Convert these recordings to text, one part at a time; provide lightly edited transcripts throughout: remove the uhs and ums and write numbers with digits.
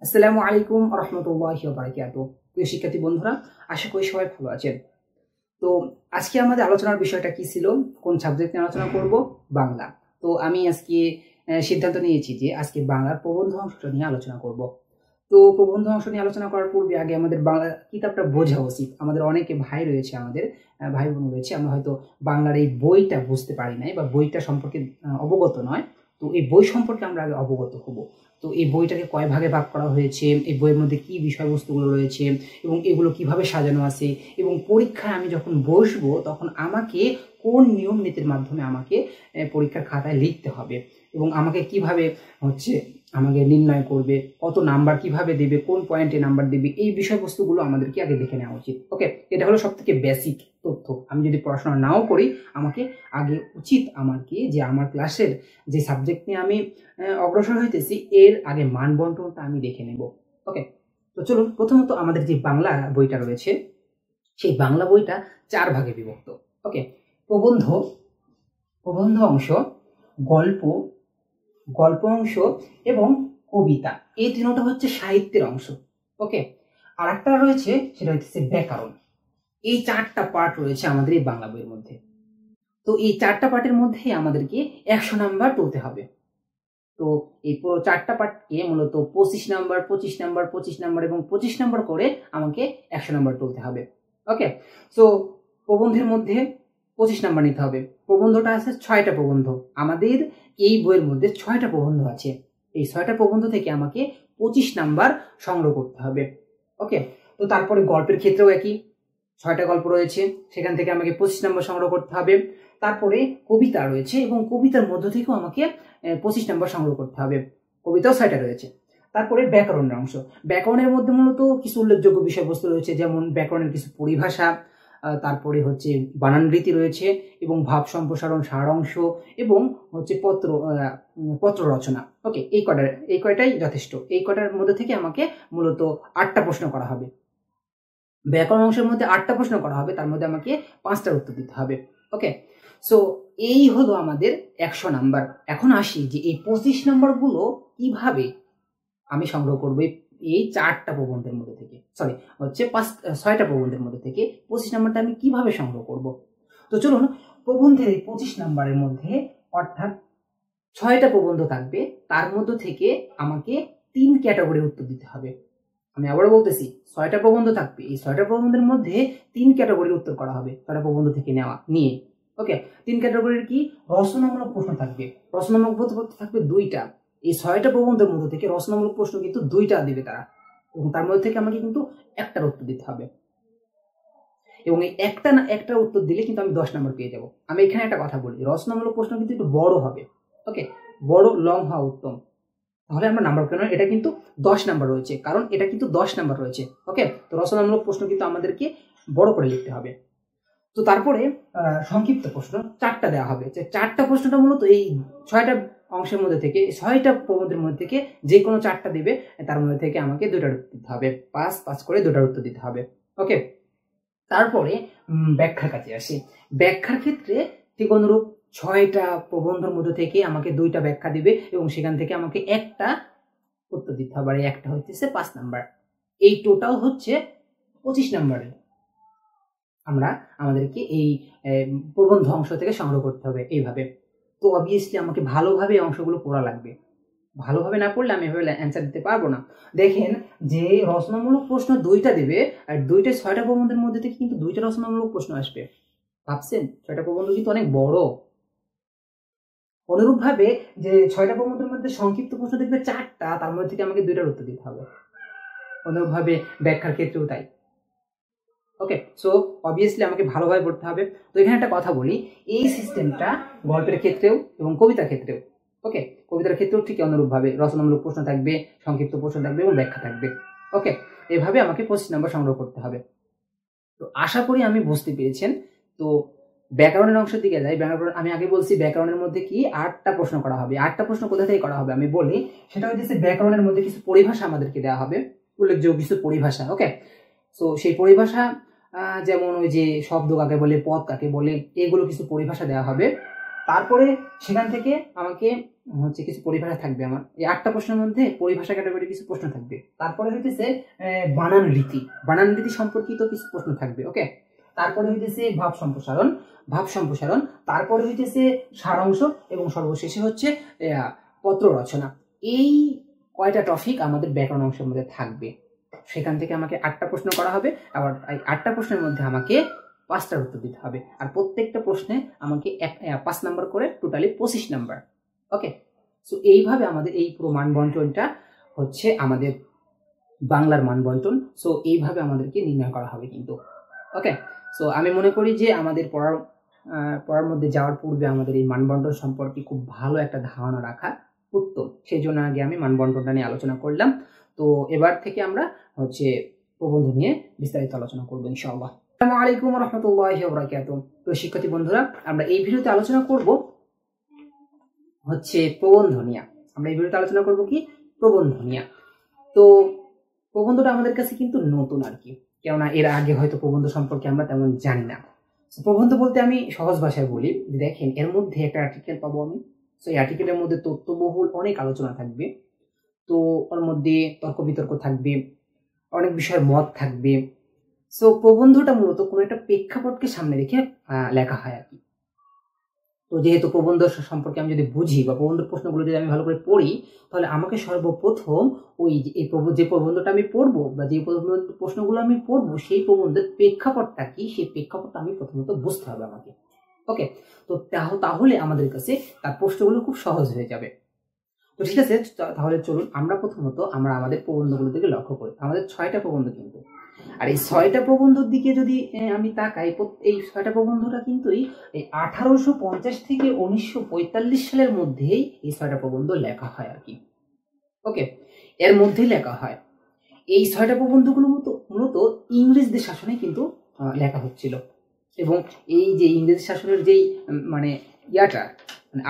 আসসালামু আলাইকুম রহমতুল্লাহি ওয়া বারাকাতুহু। প্রিয় শিক্ষার্থী বন্ধুরা, আশা করি সবাই ভালো আছেন। তো আজকে আমাদের আলোচনার বিষয়টা কি ছিল, কোন সাবজেক্ট নিয়ে আলোচনা করব? বাংলা। তো আমি আজকে সিদ্ধান্ত নিয়েছি যে আজকে বাংলার প্রবন্ধ অংশটা নিয়ে আলোচনা করব। তো প্রবন্ধ অংশ নিয়ে আলোচনা করার পূর্বে আগে আমাদের বাংলা কিতাবটা বোঝা উচিত। আমাদের অনেকে ভাই রয়েছে, আমাদের ভাই বোন রয়েছে, আমরা হয়তো বাংলার এই বইটা বুঝতে পারি নাই বা বইটা সম্পর্কে অবগত নয়। তো এই বই সম্পর্কে আমরা আগে অবগত হব। তো এই বইটাকে কয় ভাগে ভাগ করা হয়েছে, এই বইয়ের মধ্যে কি বিষয়বস্তুগুলো রয়েছে এবং এগুলো কিভাবে সাজানো আছে, এবং পরীক্ষায় আমি যখন বসবো তখন আমাকে কোন নিয়ম নীতির মাধ্যমে আমাকে পরীক্ষার খাতায় লিখতে হবে, এবং আমাকে কিভাবে আমাকে নির্ণয় করবে, কত নাম্বার কিভাবে দেবে, কোন পয়েন্টে নাম্বার দেবে, এই বিষয়বস্তুগুলো আমাদেরকে আগে দেখে নেওয়া উচিত। ওকে, এটা হলো সব থেকে বেসিক তথ্য। আমি যদি পড়াশোনা নাও করি, আমাকে আগে উচিত আমাকে যে আমার ক্লাসের যে সাবজেক্ট নিয়ে আমি অগ্রসর হইতেছি এর আগে মান বন্টনটা আমি দেখে নেব। ওকে, তো চলুন প্রথমত আমাদের যে বাংলা বইটা রয়েছে সেই বাংলা বইটা 4 ভাগে বিভক্ত। ওকে, প্রবন্ধ, প্রবন্ধ অংশ, গল্প, গল্প অংশ এবং কবিতা, এই তিনটা হচ্ছে সাহিত্যের অংশ। ওকে, আর একটা রয়েছে সেটা হচ্ছে ব্যাকরণ। এই 4টা পার্ট রয়েছে আমাদের এই বাংলা বইয়ের মধ্যে। তো এই 4টা পার্টের মধ্যে আমাদেরকে 100 নাম্বার তুলতে হবে। তো এই পুরো 4টা পার্টকে মূলত 25 নাম্বার 25 নাম্বার 25 নাম্বার এবং 25 নাম্বার করে আমাকে 100 নাম্বার তুলতে হবে। ওকে, সো প্রবন্ধের মধ্যে 25 নাম্বার নিতে হবে। প্রবন্ধটা আছে 6টা প্রবন্ধ। আমাদের এই বইয়ের মধ্যে 6টা প্রবন্ধ আছে। এই 6টা প্রবন্ধ থেকে আমাকে 25 নাম্বার সংগ্রহ করতে হবে। ওকে, তো তারপরে গল্পের ক্ষেত্রেও একই, 6টা গল্প রয়েছে, সেখান থেকে আমাকে 25 নাম্বার সংগ্রহ করতে হবে। তারপরে কবিতা রয়েছে এবং কবিতার মধ্য থেকেও আমাকে 25 নাম্বার সংগ্রহ করতে হবে। কবিতাও 6টা রয়েছে। তারপরে ব্যাকরণের অংশ। ব্যাকরণের মধ্যে মূলত কিছু উল্লেখযোগ্য বিষয়বস্তু রয়েছে, যেমন ব্যাকরণের কিছু পরিভাষা, তারপরে বানান রীতি রয়েছে এবং ভাব সম্প্রসারণ, সার অংশ এবং পত্র রচনা। ওকে, এই কয়টাই যথেষ্ট। এই কয়টার মধ্যে থেকে আমাকে মূলত 8টা প্রশ্ন করা হবে। ব্যাকরণ অংশের মধ্যে 8টা প্রশ্ন করা হবে, তার মধ্যে আমাকে 5টার উত্তর দিতে হবে। ওকে, সো এই হলো আমাদের 100 নাম্বার। এখন আসি যে এই 25 নাম্বারগুলো কিভাবে আমি সংগ্রহ করবো এই 4টা প্রবন্ধের মধ্যে থেকে, 6টা প্রবন্ধের মধ্যে থেকে 25 নাম্বারটা আমি কিভাবে সংগ্রহ করব। তো চলুন, প্রবন্ধের এই 25 নাম্বারের মধ্যে, অর্থাৎ 6টা প্রবন্ধ থাকবে, তার মধ্য থেকে আমাকে 3 ক্যাটাগরির উত্তর দিতে হবে। আমি আবারও বলতেছি, 6টা প্রবন্ধ থাকবে, এই 6টা প্রবন্ধের মধ্যে 3 ক্যাটাগরির উত্তর করা হবে 6টা প্রবন্ধ থেকে নিয়ে। ওকে, 3 ক্যাটাগরির কি? রচনামূলক প্রশ্ন থাকবে। রচনামূলক প্রশ্ন থাকবে 2টা। এই 6টা প্রবন্ধের মধ্যে থেকে রচনামূলক প্রশ্ন কিন্তু 2টা দিবে তারা, এবং তার মধ্যে থেকে আমাকে কিন্তু 1টার উত্তর দিতে হবে, এবং এই একটা উত্তর দিলে কিন্তু আমি 10 নাম্বার পেয়ে যাব। আমি এখানে একটা কথা বলি, রচনামূলক প্রশ্ন কিন্তু একটু বড় হবে। ওকে, বড় লং হওয়া উত্তম, তাহলে আমরা নাম্বার কেন, এটা কিন্তু 10 নাম্বার রয়েছে, কারণ এটা কিন্তু 10 নাম্বার রয়েছে। ওকে, তো রচনামূলক প্রশ্ন কিন্তু আমাদেরকে বড় করে লিখতে হবে। তো তারপরে সংক্ষিপ্ত প্রশ্ন 4টা দেওয়া হবে। যে 4টা প্রশ্নটা মূলত এই 6টা অংশের মধ্যে থেকে, 6টা প্রবন্ধের মধ্যে থেকে যে কোনো 4টা দিবে, তার মধ্যে থেকে আমাকে 2টার উত্তর দিতে হবে, 5 করে 2টার উত্তর দিতে হবে। ওকে, তারপরে ব্যাখ্যার কাছে আসি। ব্যাখ্যার ক্ষেত্রে ঠিক অনুরূপ, 6টা প্রবন্ধের মধ্যে থেকে আমাকে 2টা ব্যাখ্যা দিবে এবং সেখান থেকে আমাকে 1টা উত্তর দিতে হবে, আর একটা হচ্ছে 5 নাম্বার। এই টোটাল হচ্ছে 25 নাম্বারের আমাদেরকে এই প্রবন্ধ অংশ থেকে সংগ্রহ করতে হবে এইভাবে। তো অবভিয়াসলি আমাকে ভালোভাবে অংশগুলো পড়া লাগবে। ভালোভাবে না পড়লে আমি এভাবে অ্যান্সার দিতে পারবো না। দেখেন যে রচনামূলক প্রশ্ন 2টা দেবে, আর 6টা প্রবন্ধের মধ্যে থেকে কিন্তু 2টা রচনামূলক প্রশ্ন আসবে। ভাবছেন, 6টা প্রবন্ধ কিন্তু অনেক বড়। অনুরূপ ভাবে যে 6টা প্রবন্ধের মধ্যে সংক্ষিপ্ত প্রশ্ন দেখবে 4টা, তার মধ্যে থেকে আমাকে 2টার উত্তর দিতে হবে। অনুরূপ ভাবে ব্যাখ্যার ক্ষেত্রেও তাই। ওকে, সো অবভিয়াসলি আমাকে ভালোভাবে পড়তে হবে। তো এখানে একটা কথা বলি, এই সিস্টেমটা গল্পের ক্ষেত্রেও এবং কবিতার ক্ষেত্রেও। ওকে, কবিতার ক্ষেত্রেও ঠিক অনুরূপভাবে রচনামূলক প্রশ্ন থাকবে, সংক্ষিপ্ত প্রশ্ন থাকবে এবং ব্যাখ্যা থাকবে। ওকে, এভাবে আমাকে 25 নাম্বার সংগ্রহ করতে হবে। তো আশা করি আমি বুঝতে পেরেছেন। তো ব্যাকরণের অংশের দিকে যাই। আমি আগে বলছি ব্যাকরণের মধ্যে কি 8টা প্রশ্ন করা হবে। 8টা প্রশ্ন কোথা থেকে করা হবে আমি বলি। সেটা হচ্ছে ব্যাকরণের মধ্যে কিছু পরিভাষা আমাদেরকে দেওয়া হবে, উল্লেখযোগ্য কিছু পরিভাষা। ওকে, সো সেই পরিভাষা যেমন ওই যে শব্দ কাকে বলে, পদ কাকে বলে, এগুলো কিছু পরিভাষা দেওয়া হবে। তারপরে সেখান থেকে আমাকে হচ্ছে কিছু পরিভাষা থাকবে। আমার এই 8টা প্রশ্নের মধ্যে পরিভাষা ক্যাটাগরি কিছু প্রশ্ন থাকবে। তারপরে হইতেছে বানান রীতি সম্পর্কিত কিছু প্রশ্ন থাকবে। ওকে, তারপরে হইতেছে ভাব সম্প্রসারণ, তারপরে হইতেছে সারাংশ, এবং সর্বশেষে হচ্ছে পত্র রচনা। এই কয়টা টপিক আমাদের ব্যাকরণ অংশের মধ্যে থাকবে। সেখান থেকে আমাকে 8টা প্রশ্ন করা হবে। আবার এই 8টা প্রশ্নের মধ্যে আমাকে 5টার উত্তর দিতে হবে। আর প্রত্যেকটা প্রশ্নে আমাকে 5 নাম্বার করে, টোটালি 25 নাম্বার। ওকে, সো এইভাবে আমাদের এই পুরো মানবন্টনটা হচ্ছে আমাদের বাংলার মানবন্টন। সো এইভাবে আমাদেরকে নির্ণয় করা হবে কিন্তু। ওকে, সো আমি মনে করি যে আমাদের পড়ার মধ্যে যাওয়ার পূর্বে আমাদের এই মানবন্টন সম্পর্কে খুব ভালো একটা ধারণা রাখা উত্তম। সেই জন্য আগে আমি মানবন্টনটা নিয়ে আলোচনা করলাম। তো এবার থেকে আমরা হচ্ছে প্রবন্ধ নিয়ে বিস্তারিত আলোচনা করবো ইনশাআল্লাহ। আসসালামু আলাইকুম ওয়া রাহমাতুল্লাহি ওয়া বারাকাতুহু। তো শিক্ষার্থী বন্ধুরা, আমরা এই ভিডিওতে আলোচনা করব হচ্ছে প্রবন্ধ নিয়ে। আমরা এই ভিডিওতে আলোচনা করব কি প্রবন্ধ নিয়ে। তো প্রবন্ধটা আমাদের কাছে কিন্তু নতুন আর কি, কেননা এর আগে হয়তো প্রবন্ধ সম্পর্কে আমরা তেমন জানি না। প্রবন্ধ বলতে আমি সহজ ভাষায় বলি, দেখেন এর মধ্যে একটা আর্টিকেল পাবো আমি। তো এই আর্টিকেলের মধ্যে তথ্যবহুল অনেক আলোচনা থাকবে। তো ওর মধ্যে তর্ক বিতর্ক থাকবে, অনেক বিষয়ের মত থাকবে। সো প্রবন্ধটা মূলত কোনো একটা প্রেক্ষাপটকে সামনে রেখে লেখা হয় আর কি। তো যেহেতু প্রবন্ধ সম্পর্কে আমি যদি বুঝি বা প্রবন্ধ প্রশ্নগুলো যদি আমি ভালো করে পড়ি, তাহলে আমাকে সর্বপ্রথম ওই যে প্রবন্ধটা আমি পড়বো বা যে প্রশ্নগুলো আমি পড়বো, সেই প্রবন্ধের প্রেক্ষাপটটা কি, সেই প্রেক্ষাপটটা আমি প্রথমত বুঝতে হবে আমাকে। ওকে, তো তাহলে আমাদের কাছে তার প্রশ্নগুলো খুব সহজ হয়ে যাবে। তো ঠিক আছে, তাহলে চলুন আমরা প্রথমত আমাদের প্রবন্ধগুলোর দিকে লক্ষ্য করি। আমাদের 6টা প্রবন্ধ কিন্তু, আর এই 6টা প্রবন্ধের দিকে যদি আমি তাকাই, এই 6টা প্রবন্ধটা কিন্তু এই 1850 থেকে 1945 সালের মধ্যেই এই 6টা প্রবন্ধ লেখা হয় আর কি। ওকে, এর মধ্যেই লেখা হয়। এই 6টা প্রবন্ধগুলো মূলত ইংরেজদের শাসনে কিন্তু লেখা হচ্ছিল। এবং এই যে ইংরেজ শাসনের যেই মানে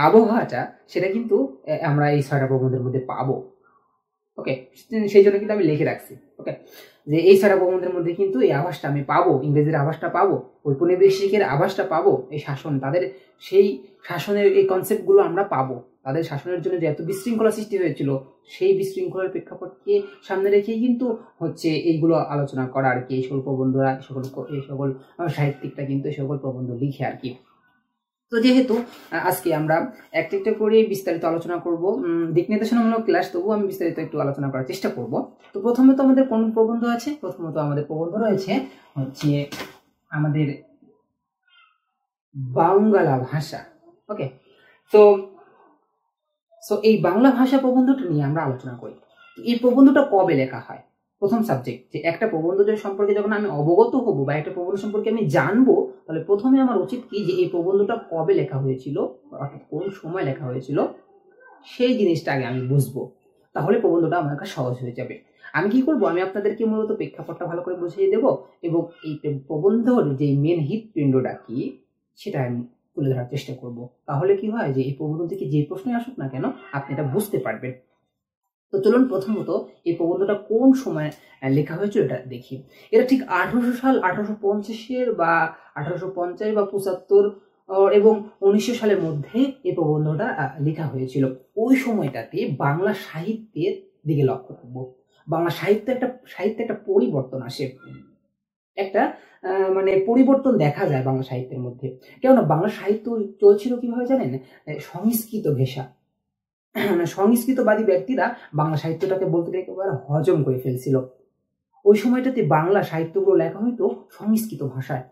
আবহাওয়াটা, সেটা কিন্তু আমরা এই 6টা প্রবন্ধের মধ্যে পাবো। ওকে, সেই জন্য কিন্তু আমি লিখে রাখছি। ওকে, যে এই 6টা প্রবন্ধের মধ্যে কিন্তু এই আভাসটা আমি পাবো, ইংরেজের আভাসটা পাবো, ঔপনিবেশিকের আভাসটা পাবো, এই শাসন, তাদের সেই শাসনের এই কনসেপ্টগুলো আমরা পাবো। তাদের শাসনের জন্য যে এত বিশৃঙ্খলা সৃষ্টি হয়েছিল, সেই বিশৃঙ্খলার প্রেক্ষাপটকে সামনে রেখেই কিন্তু হচ্ছে এইগুলো আলোচনা করা আর কি। এই সকল প্রবন্ধরা, এই সকল সাহিত্যিকরা কিন্তু এই সকল প্রবন্ধ লিখে আর কি। তো যেহেতু আজকে আমরা একটা একটা করে বিস্তারিত আলোচনা করব, দিক নির্দেশনামূলক ক্লাস, তবুও আমি বিস্তারিত একটু আলোচনা করার চেষ্টা করব। তো প্রথমত আমাদের কোন প্রবন্ধ আছে? প্রথমত আমাদের প্রবন্ধ রয়েছে হচ্ছে আমাদের বাংলা ভাষা। ওকে, তো এই বাংলা ভাষা প্রবন্ধটা নিয়ে আমরা আলোচনা করি। এই প্রবন্ধটা কবে লেখা হয়? প্রথম সাবজেক্ট, যে একটা প্রবন্ধ সম্পর্কে যখন আমি অবগত হব বা একটা প্রবন্ধ সম্পর্কে আমি জানবো, তাহলে প্রথমে আমার উচিত কি, যে এই প্রবন্ধটা কবে লেখা হয়েছিল, অর্থাৎ কোন সময় লেখা হয়েছিল, সেই জিনিসটা আগে আমি বুঝবো। তাহলে প্রবন্ধটা আমার কাছে সহজ হয়ে যাবে। আমি কি করব, আমি আপনাদেরকে মূলত প্রেক্ষাপটটা ভালো করে বুঝিয়ে দেব, এবং এই প্রবন্ধর যে মেন হৃৎপিণ্ডটা কি, সেটা আমি তুলে ধরার চেষ্টা করব। তাহলে কি হয়, যে এই প্রবন্ধ থেকে যে প্রশ্নই আসুক না কেন, আপনি এটা বুঝতে পারবেন। তো চলুন প্রথমত এই প্রবন্ধটা কোন সময় লেখা হয়েছিল এটা দেখি। এটা ঠিক 1850 বা 1850 বা 75 এবং 1900 সালের মধ্যে এই প্রবন্ধটা লেখা হয়েছিল। ওই সময়টাতে বাংলা সাহিত্যের দিকে লক্ষ্য রাখবো। বাংলা সাহিত্যে একটা পরিবর্তন আসে, একটা মানে পরিবর্তন দেখা যায় বাংলা সাহিত্যের মধ্যে। কেননা বাংলা সাহিত্য চলছিল কিভাবে জানেন? সংস্কৃত ঘেঁষা, সংস্কৃতবাদী ব্যক্তিরা বাংলা সাহিত্যটাকে বলতে গেলে একেবারে হজম করে ফেলছিল। ওই সময়টাতে বাংলা সাহিত্যগুলো লেখা হইতো সংস্কৃত ভাষায়।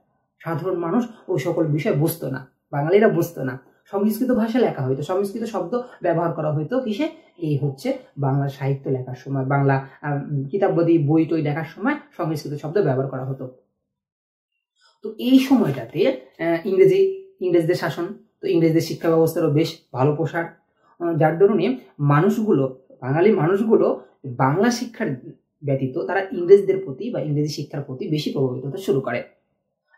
সাধারণ মানুষ ওই সকল বিষয় বুঝতো না, বাঙালিরা বুঝতো না। সংস্কৃত ভাষা লেখা হইতো, সংস্কৃত শব্দ ব্যবহার করা হইতো কিসে, এই হচ্ছে বাংলা সাহিত্য লেখার সময়, বাংলা কিতাবাদি বই টই লেখার সময় সংস্কৃত শব্দ ব্যবহার করা হতো। তো এই সময়টাতে ইংরেজদের শাসন, তো ইংরেজদের শিক্ষা ব্যবস্থারও বেশ ভালো প্রসার, যার দরুনে বাঙালি মানুষগুলো বাংলা শিক্ষার ব্যতীত তারা ইংরেজদের প্রতি বা ইংরেজি শিক্ষার প্রতি বেশি প্রভাবিত হতে শুরু করে,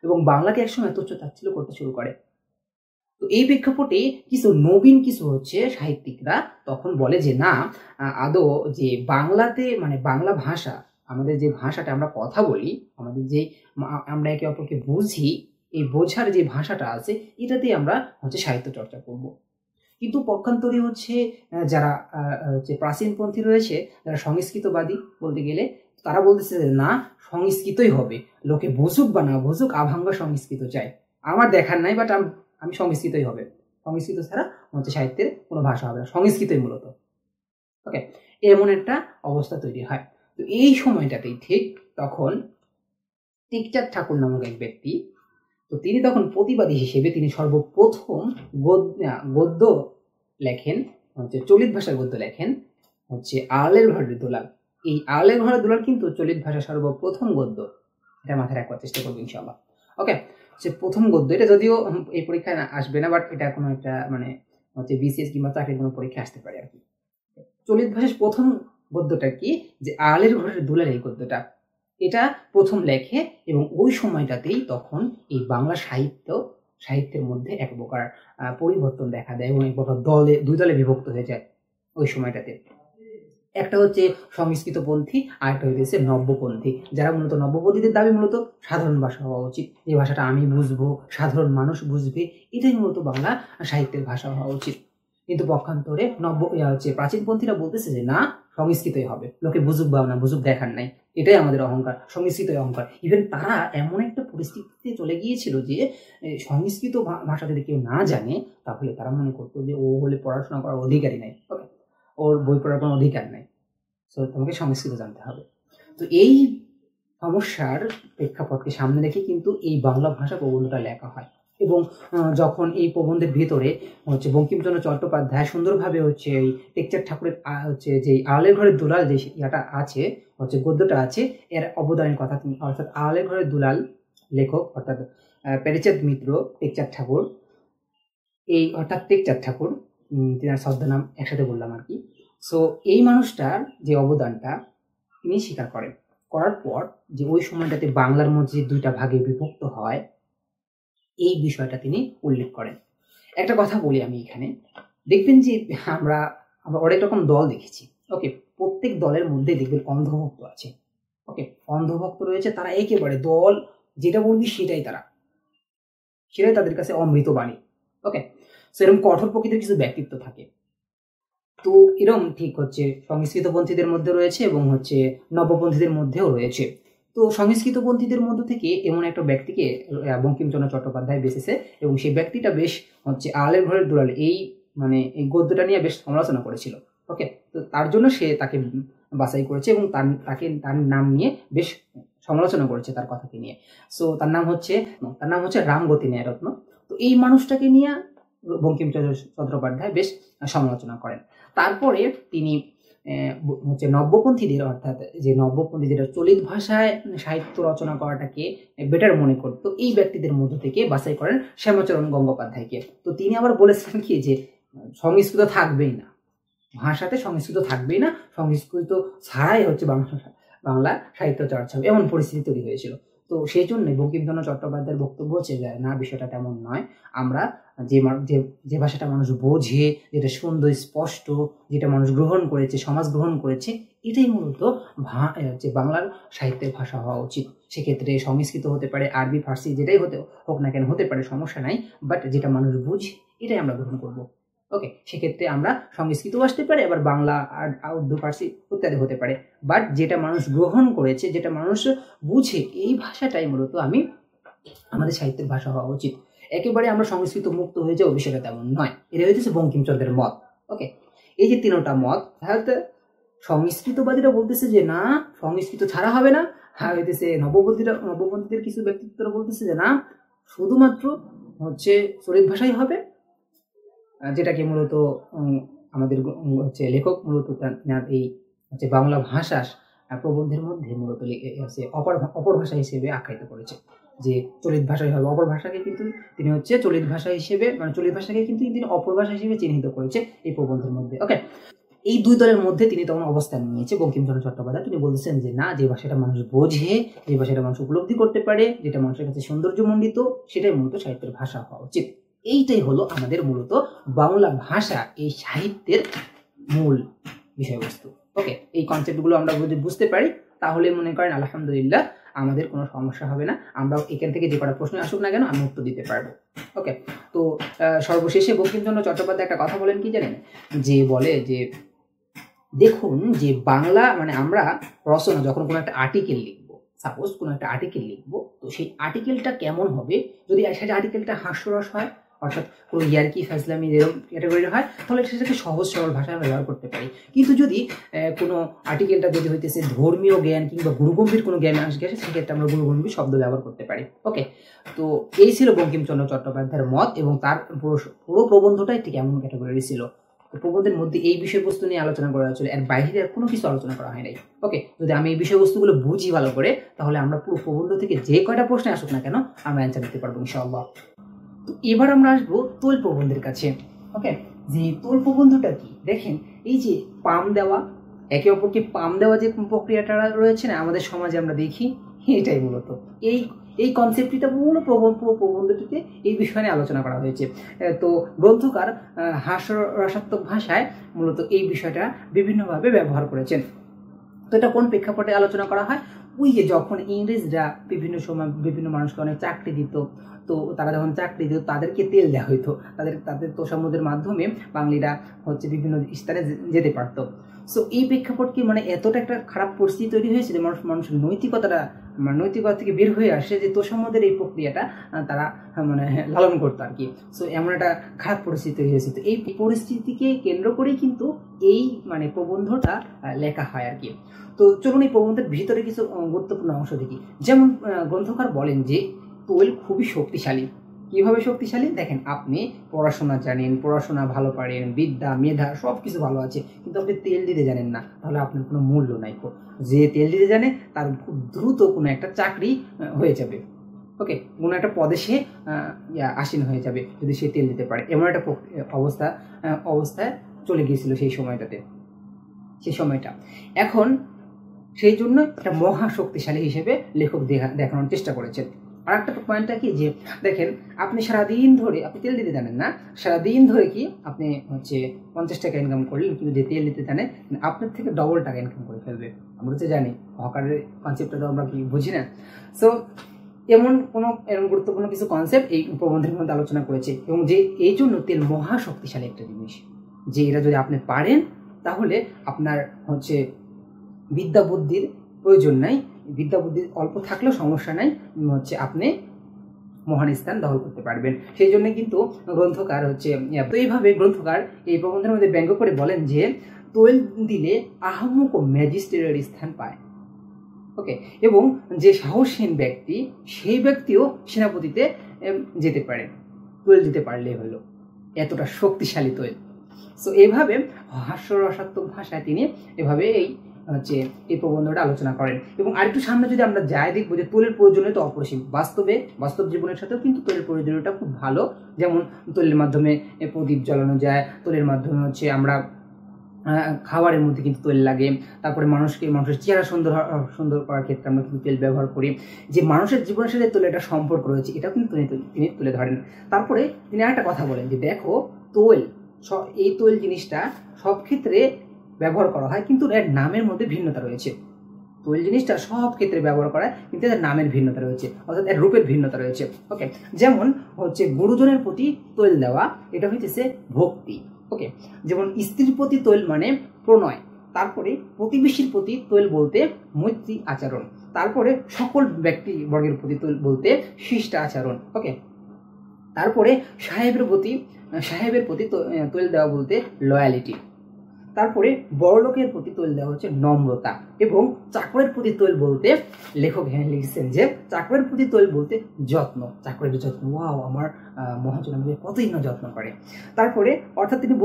এবং বাংলাকে একসময় তুচ্ছ তাচ্ছিল্য করতে শুরু করে। তো এই প্রেক্ষাপটে নবীন কিছু হচ্ছে সাহিত্যিকরা তখন বলে যে না, আদৌ যে বাংলাতে মানে বাংলা ভাষা, আমাদের যে ভাষাটা আমরা কথা বলি, আমাদের যে আমরা একে অপরকে বুঝি, এই বোঝার যে ভাষাটা আছে এটাতেই আমরা হচ্ছে সাহিত্য চর্চা করব। কিন্তু পক্ষান্তরে হচ্ছে যারা হচ্ছে প্রাচীনপন্থী রয়েছে, যারা সংস্কৃতবাদী বলতে গেলে, তারা বলতেছে যে না, সংস্কৃতই হবে, লোকে বুঝুক বা না বুঝুক, আভাঙ্গ সংস্কৃত চাই, আমার দেখার নাই, বাট আমি সংস্কৃতই হবে, সংস্কৃত ছাড়া হচ্ছে সাহিত্যের কোনো ভাষা হবে না, সংস্কৃতই মূলত। ওকে, এমন একটা অবস্থা তৈরি হয়। তো এই সময়টাতেই ঠিক তখন টেকচাঁদ ঠাকুর নামক এক ব্যক্তি, তো তিনি তখন প্রতিবাদী হিসেবে তিনি সর্বপ্রথম গদ্য লেখেন, হচ্ছে চলিত ভাষার গদ্য লেখেন, হচ্ছে আলের ঘরের দোলাল। এই আলের ঘরের দোলাল কিন্তু চলিত ভাষা সর্বপ্রথম গদ্য, এটা মাথায় রাখবার চেষ্টা করবো ইনশাআল্লাহ। ওকে, হচ্ছে প্রথম গদ্য, এটা যদিও এই পরীক্ষায় আসবে না, বাট এটা কোনো একটা মানে হচ্ছে বিসিএস কিংবা চাকরির কোনো পরীক্ষা আসতে পারে আর কি। চলিত ভাষার প্রথম গদ্যটা কি, যে আলের ঘরের দোলাল, এই গদ্যটা এটা প্রথম লেখে, এবং ওই সময়টাতেই তখন এই বাংলা সাহিত্যের মধ্যে এক প্রকার পরিবর্তন দেখা দেয়, এবং এক প্রকার দুই দলে বিভক্ত হয়ে যায় ওই সময়টাতে। একটা হচ্ছে সংস্কৃতপন্থী, আর একটা হচ্ছে নব্যপন্থী। যারা মূলত নব্যপন্থীদের দাবি মূলত সাধারণ ভাষা হওয়া উচিত, যে ভাষাটা আমি বুঝবো, সাধারণ মানুষ বুঝবে, এটাই মূলত বাংলা সাহিত্যের ভাষা হওয়া উচিত। কিন্তু পক্ষান্তরে হচ্ছে প্রাচীনপন্থীরা বলতেছে যে না, সংস্কৃতই হবে, লোকে বুঝুক বা না বুঝুক দেখার নাই, এটাই আমাদের অহংকার, সংস্কৃতই অহংকার। ইভেন তারা এমন একটা পরিস্থিতিতে চলে গিয়েছিল যে সংস্কৃত ভাষা যদি কেউ না জানে, তাহলে তারা মনে করতো যে ও হলে পড়াশোনা করার অধিকারই নাই, ওকে, ওর বই পড়ার কোনো অধিকার নাই, সো তোমাকে সংস্কৃত জানতে হবে। তো এই সমস্যার প্রেক্ষাপটকে সামনে রেখে কিন্তু এই বাংলা ভাষা প্রবন্ধটা লেখা হয়। এবং যখন এই প্রবন্ধের ভিতরে হচ্ছে বঙ্কিমচন্দ্র চট্টোপাধ্যায় সুন্দরভাবে হচ্ছে এই টেকচাঁদ ঠাকুরের হচ্ছে যে আলের ঘরের দুলাল যে ইয়াটা আছে, হচ্ছে গদ্যটা আছে, এর অবদানের কথা তিনি, অর্থাৎ আলের ঘরের দুলাল লেখক অর্থাৎ প্যারীচাঁদ মিত্র টেকচাঁদ ঠাকুর, এই অর্থাৎ টেকচাঁদ ঠাকুর, তিনার ছদ্মনাম একসাথে বললাম আর কি। সো এই মানুষটার যে অবদানটা তিনি স্বীকার করেন, করার পর যে ওই সময়টাতে বাংলার মধ্যে দুইটা ভাগে বিভক্ত হয়, এই বিষয়টা তিনি উল্লেখ করেন। একটা কথা বলি আমি এখানে, দেখবেন যে আমরা অনেক রকম দল দেখেছি, ওকে, প্রত্যেক দলের মধ্যে দেখবেন অন্ধভক্ত আছে, ওকে, অন্ধভক্ত রয়েছে, তারা একেবারে দল যেটা বলবি সেটাই তাদের কাছে অমৃত বাণী, ওকে। সেরকম কঠোর প্রকৃতির কিছু ব্যক্তিত্ব থাকে। তো এরকম ঠিক হচ্ছে সংস্কৃতপন্থীদের মধ্যে রয়েছে এবং হচ্ছে নব্যপন্থীদের মধ্যেও রয়েছে। তো সংস্কৃতপন্থীদের মধ্য থেকে এমন একটা ব্যক্তিকে বঙ্কিমচন্দ্র চট্টোপাধ্যায় বেঁচেছে, এবং সেই ব্যক্তিটা বেশ হচ্ছে আলের ঘরের দুলাল এই এই গদ্যটা নিয়ে বেশ সমালোচনা করেছিল, ওকে। তো তার জন্য সে তাকে বাছাই করেছে এবং তার নাম নিয়ে বেশ সমালোচনা করেছে তার কথাকে নিয়ে। সো তার নাম হচ্ছে রামগতি ন্যায়রত্ন। তো এই মানুষটাকে নিয়ে বঙ্কিমচন্দ্র চট্টোপাধ্যায় বেশ সমালোচনা করেন। তারপরে তিনি হচ্ছে নব্যপন্থীদের, অর্থাৎ যে নব্যপন্থীদের চলিত ভাষায় সাহিত্য রচনা করাটাকে বেটার মনে করত, এই ব্যক্তিদের মধ্য থেকে বাছাই করেন শ্যামাচরণ গঙ্গোপাধ্যায়কে। তো তিনি আবার বলেছিলেন কি, যে সংস্কৃত থাকবেই না, ভাষাতে সংস্কৃত থাকবেই না, সংস্কৃত ছাড়াই হচ্ছে বাংলা সাহিত্য চর্চা হবে, এমন পরিস্থিতি তৈরি হয়েছিল। তো সেই জন্যই বঙ্কিমচন্দ্র চট্টোপাধ্যায়ের বক্তব্য হচ্ছে যে না, বিষয়টা তেমন নয়, আমরা যে ভাষাটা মানুষ বোঝে, যেটা সুন্দর স্পষ্ট, যেটা মানুষ গ্রহণ করেছে, সমাজ গ্রহণ করেছে, এটাই মূলত যে বাংলার সাহিত্যের ভাষা হওয়া উচিত। সেক্ষেত্রে সংস্কৃত হতে পারে, আরবি, ফার্সি, যেটাই হোক না কেন হতে পারে, সমস্যা নাই, বাট যেটা মানুষ বুঝে এটাই আমরা গ্রহণ করব, ওকে। সেক্ষেত্রে আমরা সংস্কৃতও আসতে পারে, আবার বাংলা আর উর্দু, ফার্সি ইত্যাদি হতে পারে, বাট যেটা মানুষ গ্রহণ করেছে, যেটা মানুষ বুঝে, এই ভাষাটাই মূলত আমাদের সাহিত্যের ভাষা হওয়া উচিত। একেবারে আমরা সংস্কৃত মুক্ত হয়ে যাবো, বিষয়টা তেমন নয়। এটা হচ্ছে বঙ্কিমচন্দ্রের মত, ওকে। এই যে তিনটা মত, তাহলে সংস্কৃতবাদীরা বলতেছে যে না, সংস্কৃত ছাড়া হবে না, হইতেছে নবপন্থীদের কিছু ব্যক্তিত্বরা বলতেছে যে না, শুধুমাত্র হচ্ছে চলিত ভাষাই হবে, যেটাকে মূলত আমাদের হচ্ছে লেখক মূলত এই হচ্ছে বাংলা ভাষা প্রবন্ধের মধ্যে মূলত অপর ভাষা হিসেবে আখ্যায়িত করেছে, যে চলিত ভাষাই হবে। অপর ভাষাকে কিন্তু তিনি হচ্ছে চলিত ভাষা হিসেবে, চলিত ভাষাকে কিন্তু তিনি অপর ভাষা হিসেবে চিহ্নিত করেছে এই প্রবন্ধের মধ্যে, ওকে। এই দুই দলের মধ্যে তিনি তখন অবস্থান নিয়েছে বঙ্কিমচন্দ্র চট্টোপাধ্যায়। তিনি বলছেন যে না, যে ভাষাটা মানুষ বোঝে, যে ভাষাটা মানুষ উপলব্ধি করতে পারে, যেটা মানুষের কাছে সৌন্দর্যমণ্ডিত, সেটাই মূলত সাহিত্যের ভাষা হওয়া উচিত। এইটাই হলো আমাদের মূলত বাংলা ভাষা এই সাহিত্যের মূল বিষয়বস্তু। ওকে, এই কনসেপ্টগুলো আমরা যদি বুঝতে পারি তাহলে মনে করেন আলহামদুলিল্লাহ আমাদের কোনো সমস্যা হবে না, আমরা এখান থেকে যে কটা প্রশ্ন আসুক না কেন আমি উত্তর দিতে পারবো। ওকে, তো সর্বশেষে বঙ্কিমচন্দ্র চট্টোপাধ্যায় একটা কথা বলেন কি জানেন, যে বলে যে দেখুন যে বাংলা মানে আমরা রচনা যখন কোনো একটা আর্টিকেল লিখবো, সাপোজ কোনো একটা আর্টিকেল লিখবো, তো সেই আর্টিকেলটা কেমন হবে, যদি সেই আর্টিকেলটা হাস্যরস হয়, অর্থাৎ কোনো ইয়ার্কি ফাজলামি এরকম ক্যাটাগরির হয়, তাহলে সেটাকে সহজ সরল ভাষায় ব্যবহার করতে পারি। কিন্তু যদি কোনো আর্টিকেলটা যদি হইতেছে ধর্মীয় জ্ঞান কিংবা গুরুগম্ভীর কোনো জ্ঞান আসে, সেক্ষেত্রে আমরা গুরুগম্ভীর শব্দ ব্যবহার করতে পারি। ওকে, তো এই ছিল বঙ্কিমচন্দ্র চট্টোপাধ্যায়ের মত, এবং তার পুরো প্রবন্ধটাই ঠিক এমন ক্যাটাগরির ছিল। প্রবন্ধের মধ্যে এই বিষয়বস্তু নিয়ে আলোচনা করা হয়েছিল, এর বাইরে আর কোনো কিছু আলোচনা করা হয় নাই। ওকে, যদি আমি এই বিষয়বস্তুগুলো বুঝি ভালো করে, তাহলে আমরা পুরো প্রবন্ধ থেকে যে কয়টা প্রশ্ন আসুক না কেন আমরা অ্যান্সার দিতে পারবো ইনশাআল্লাহ। তো এবার আমরা আসবো তোল প্রবন্ধের কাছে। ওকে, যে তোল প্রবন্ধটা কি, দেখেন এই যে পাম দেওয়া, একে অপরকে পাম দেওয়া যে প্রক্রিয়াটা রয়েছে না আমাদের সমাজে আমরা দেখি, এটাই মূলত এই কনসেপ্টটিতে পুরো প্রবন্ধটিতে এই বিষয় নিয়ে আলোচনা করা হয়েছে। তো গ্রন্থকার হাস্যরসাত্মক ভাষায় মূলত এই বিষয়টা বিভিন্নভাবে ব্যবহার করেছেন। তো এটা কোন প্রেক্ষাপটে আলোচনা করা হয়, ওই যে যখন ইংরেজরা বিভিন্ন সময় বিভিন্ন মানুষকে অনেক চাকরি দিত, তো তারা যখন চাকরি দিত তাদেরকে তেল দেওয়া হইতো, তাদের তোষামোদের মাধ্যমে বাঙালিরা হচ্ছে বিভিন্ন স্থানে যেতে পারতো। সো এই প্রেক্ষাপট কি মানে এতটা একটা খারাপ পরিস্থিতি তৈরি হয়েছে যে মানুষের নৈতিকতা থেকে বের হয়ে আসে, যে তোষামোদের এই প্রক্রিয়াটা তারা মানে লালন করতো আর কি। সো এমন একটা খারাপ পরিস্থিতি তৈরি হয়েছে। তো এই পরিস্থিতিকে কেন্দ্র করেই কিন্তু এই মানে প্রবন্ধটা লেখা হয় আর কি। তো চলুন এই প্রবন্ধের ভিতরে কিছু গুরুত্বপূর্ণ অংশ দেখি। যেমন গ্রন্থকার বলেন যে তোল খুবই শক্তিশালী। কিভাবে শক্তিশালী, দেখেন আপনি পড়াশোনা জানেন, পড়াশোনা ভালো পারেন, বিদ্যা মেধা সব কিছু ভালো আছে, কিন্তু আপনি তেল দিতে জানেন না, তাহলে আপনার কোনো মূল্য নাই। যে তেল দিতে জানে তার খুব দ্রুত কোনো একটা চাকরি হয়ে যাবে। ওকে, কোনো একটা পদে সে আসীন হয়ে যাবে যদি সে তেল দিতে পারে। এমন একটা অবস্থায় চলে গিয়েছিল সেই সময়টা। এখন সেই জন্য একটা মহা শক্তিশালী হিসেবে লেখক দেখানোর চেষ্টা করেছেন। আর একটা পয়েন্টটা কি, যে দেখেন আপনি সারাদিন ধরে আপনি তেল দিতে জানেন না, সারাদিন ধরে কি আপনি হচ্ছে 50 টাকা ইনকাম করলেন, কিন্তু যে তেল দিতে জানে আপনার থেকে ডবল টাকা ইনকাম করে ফেলবে। আমরা তো জানি হকারের কনসেপ্টটা তো আমরা কি বুঝি না। সো এরকম গুরুত্বপূর্ণ কিছু কনসেপ্ট এই প্রবন্ধের মধ্যে আলোচনা করেছে, এবং যে এই জন্য তেল মহা শক্তিশালী একটা জিনিস, যে এটা যদি আপনি পারেন তাহলে আপনার হচ্ছে বিদ্যা বুদ্ধির প্রয়োজন নাই, বিদ্যা বুদ্ধি অল্প থাকলেও সমস্যা নাই, হচ্ছে আপনি মহান স্থান দখল করতে পারবেন। সেই জন্য কিন্তু গ্রন্থকার হচ্ছে, তো এইভাবে গ্রন্থকার এই প্রবন্ধের মধ্যে ব্যঙ্গ করে বলেন যে তোল দিলে আহম্মক ও ম্যাজিস্ট্রেটের স্থান পায়। ওকে, এবং যে সাহসহীন ব্যক্তি সেই ব্যক্তিও সেনাপতিতে যেতে পারে, তোল দিতে পারলেই হলো, এতটা শক্তিশালী তোল। সো এইভাবে হাস্যরসাত্মক ভাষায় তিনি এভাবে হচ্ছে এই প্রবন্ধটা আলোচনা করেন। এবং আরেকটু সামনে যদি আমরা যাই, দেখবো যে তোলের প্রয়োজনীয়তা অপরিসীম। বাস্তব জীবনের সাথেও কিন্তু তোলের প্রয়োজনীয়তা খুব ভালো। যেমন তোলের মাধ্যমে প্রদীপ জ্বালানো যায়, তোলের মাধ্যমে হচ্ছে আমরা খাবারের মধ্যে কিন্তু তেল লাগে, তারপরে মানুষের চেহারা সুন্দর করার ক্ষেত্রে আমরা কিন্তু তেল ব্যবহার করি। যে মানুষের জীবনের সাথে তোলের একটা সম্পর্ক রয়েছে, এটাও কিন্তু তিনি তুলে ধরেন। তারপরে তিনি আরেকটা কথা বলেন যে দেখো এই তোল জিনিসটা সব ক্ষেত্রে ব্যবহার করা হয়, কিন্তু এর নামের মধ্যে ভিন্নতা রয়েছে। তোল জিনিসটা সব ক্ষেত্রে ব্যবহার করা, কিন্তু এর নামের ভিন্নতা রয়েছে, অর্থাৎ এর রূপের ভিন্নতা রয়েছে। ওকে, যেমন হচ্ছে গুরুজনের প্রতি তোল দেওয়া, এটা হইতেছে ভক্তি। ওকে, যেমন স্ত্রীর প্রতি তোল মানে প্রণয়, তারপরে প্রতিবেশীর প্রতি তোল বলতে মৈত্রী আচরণ, তারপরে সকল ব্যক্তি বর্গের প্রতি তোল বলতে শিষ্ট আচরণ। ওকে, তারপরে সাহেবের প্রতি তোল দেওয়া বলতে লয়ালিটি, তারপরে বড়লোকের প্রতি তোল দেওয়া হচ্ছে নম্রতা, এবং চাকরের প্রতি তোল বলতে লেখক লিখছেন যে চাকরের প্রতি তোল বলতে যত্ন, চাকরের যত্ন, ওয়াও আমার মহাজন আমাকে কতই না যত্ন করে। তারপরে অর্থাৎ তিনি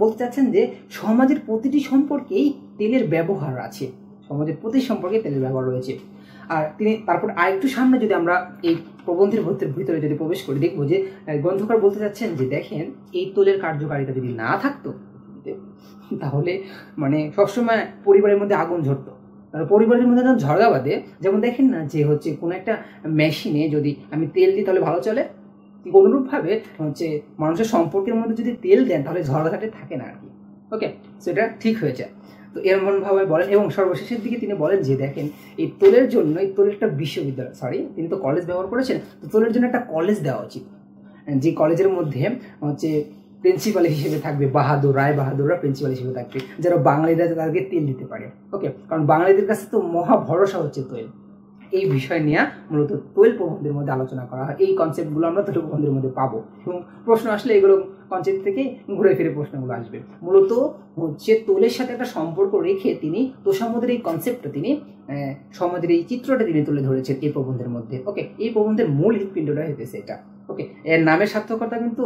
বলতে চাচ্ছেন যে সমাজের প্রতিটি সম্পর্কেই তেলের ব্যবহার আছে, সমাজের প্রতি সম্পর্কে তেলের ব্যবহার রয়েছে। আর তিনি তারপর আরেকটু সামনে যদি আমরা এই প্রবন্ধের ভিতরে যদি প্রবেশ করি, দেখবো যে গ্রন্থকার বলতে চাচ্ছেন যে দেখেন এই তোলের কার্যকারিতা যদি না থাকতো তাহলে মানে সবসময় পরিবারের মধ্যে আগুন ঝরতো, পরিবারের মধ্যে যখন ঝগড়া বাঁধে, যেমন দেখেন না যে হচ্ছে কোনো একটা মেশিনে যদি আমি তেল দিই তাহলে ভালো চলে, অনুরূপভাবে হচ্ছে মানুষের সম্পর্কের মধ্যে যদি তেল দেন তাহলে ঝগড়াঝাটি থাকে না আর কি। ওকে, সেটা ঠিক হয়েছে। তো এমন ভাবে বলেন, এবং সর্বশেষের দিকে তিনি বলেন যে দেখেন এই তোলের জন্য, এই তোলের একটা বিশ্ববিদ্যালয়, সরি তিনি তো কলেজ ব্যবহার করেছেন, তো তোলের জন্য একটা কলেজ দেওয়া উচিত, যে কলেজের মধ্যে হচ্ছে প্রিন্সিপাল হিসেবে থাকবে বাহাদুর, রায় বাহাদুররা প্রিন্সিপাল হিসেবে থাকবে, যারা বাঙালিরা তাদেরকে তেল দিতে পারে। ওকে, কারণ বাঙালিদের কাছে তো মহা ভরসা হচ্ছে তৈল। এই বিষয় নিয়ে মূলত তৈল প্রবন্ধের মধ্যে আলোচনা করা হয়। এই কনসেপ্টগুলো আমরা তৈল প্রবন্ধের মধ্যে পাবো, এবং প্রশ্ন আসলে এগুলো কনসেপ্ট থেকে ঘুরে ফিরে প্রশ্নগুলো আসবে। মূলত হচ্ছে তৈলের সাথে একটা সম্পর্ক রেখে তিনি তোষামোদের এই কনসেপ্টটা, তিনি সমাজের এই চিত্রটা তিনি তুলে ধরেছেন এই প্রবন্ধের মধ্যে। ওকে, এই প্রবন্ধের মূল হৃৎপিণ্ডটা হইতেছে এটা। ওকে, এর নামের সার্থকতা কিন্তু,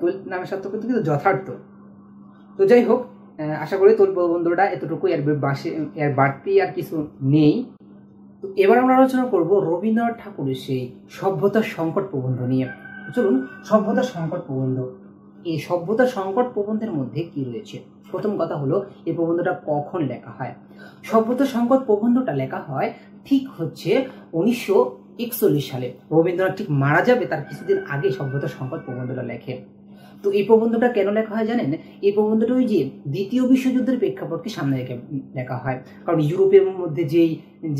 তৈল নামের সার্থকতা কিন্তু যথার্থ। তো যাই হোক, আশা করি তৈল প্রবন্ধটা এতটুকু, এর বাড়তি আর কিছু নেই। তো এবার আমরা আলোচনা করব রবীন্দ্রনাথ ঠাকুরের সেই সভ্যতার সংকট প্রবন্ধ নিয়ে। চলুন, সভ্যতার সংকট প্রবন্ধ, এই সভ্যতার সংকট প্রবন্ধের মধ্যে কি রয়েছে। প্রথম কথা হলো এই প্রবন্ধটা কখন লেখা হয়। সভ্যতার সংকট প্রবন্ধটা লেখা হয় ঠিক হচ্ছে 1941 সালে। রবীন্দ্রনাথ ঠিক মারা যাবে তার কিছুদিন আগে সভ্যতার সংকট প্রবন্ধটা লেখে। তো এই প্রবন্ধটা কেন লেখা হয় জানেন? এই প্রবন্ধটা ওই যে দ্বিতীয় বিশ্বযুদ্ধের প্রেক্ষাপটকে সামনে রেখে লেখা হয়। কারণ ইউরোপের মধ্যে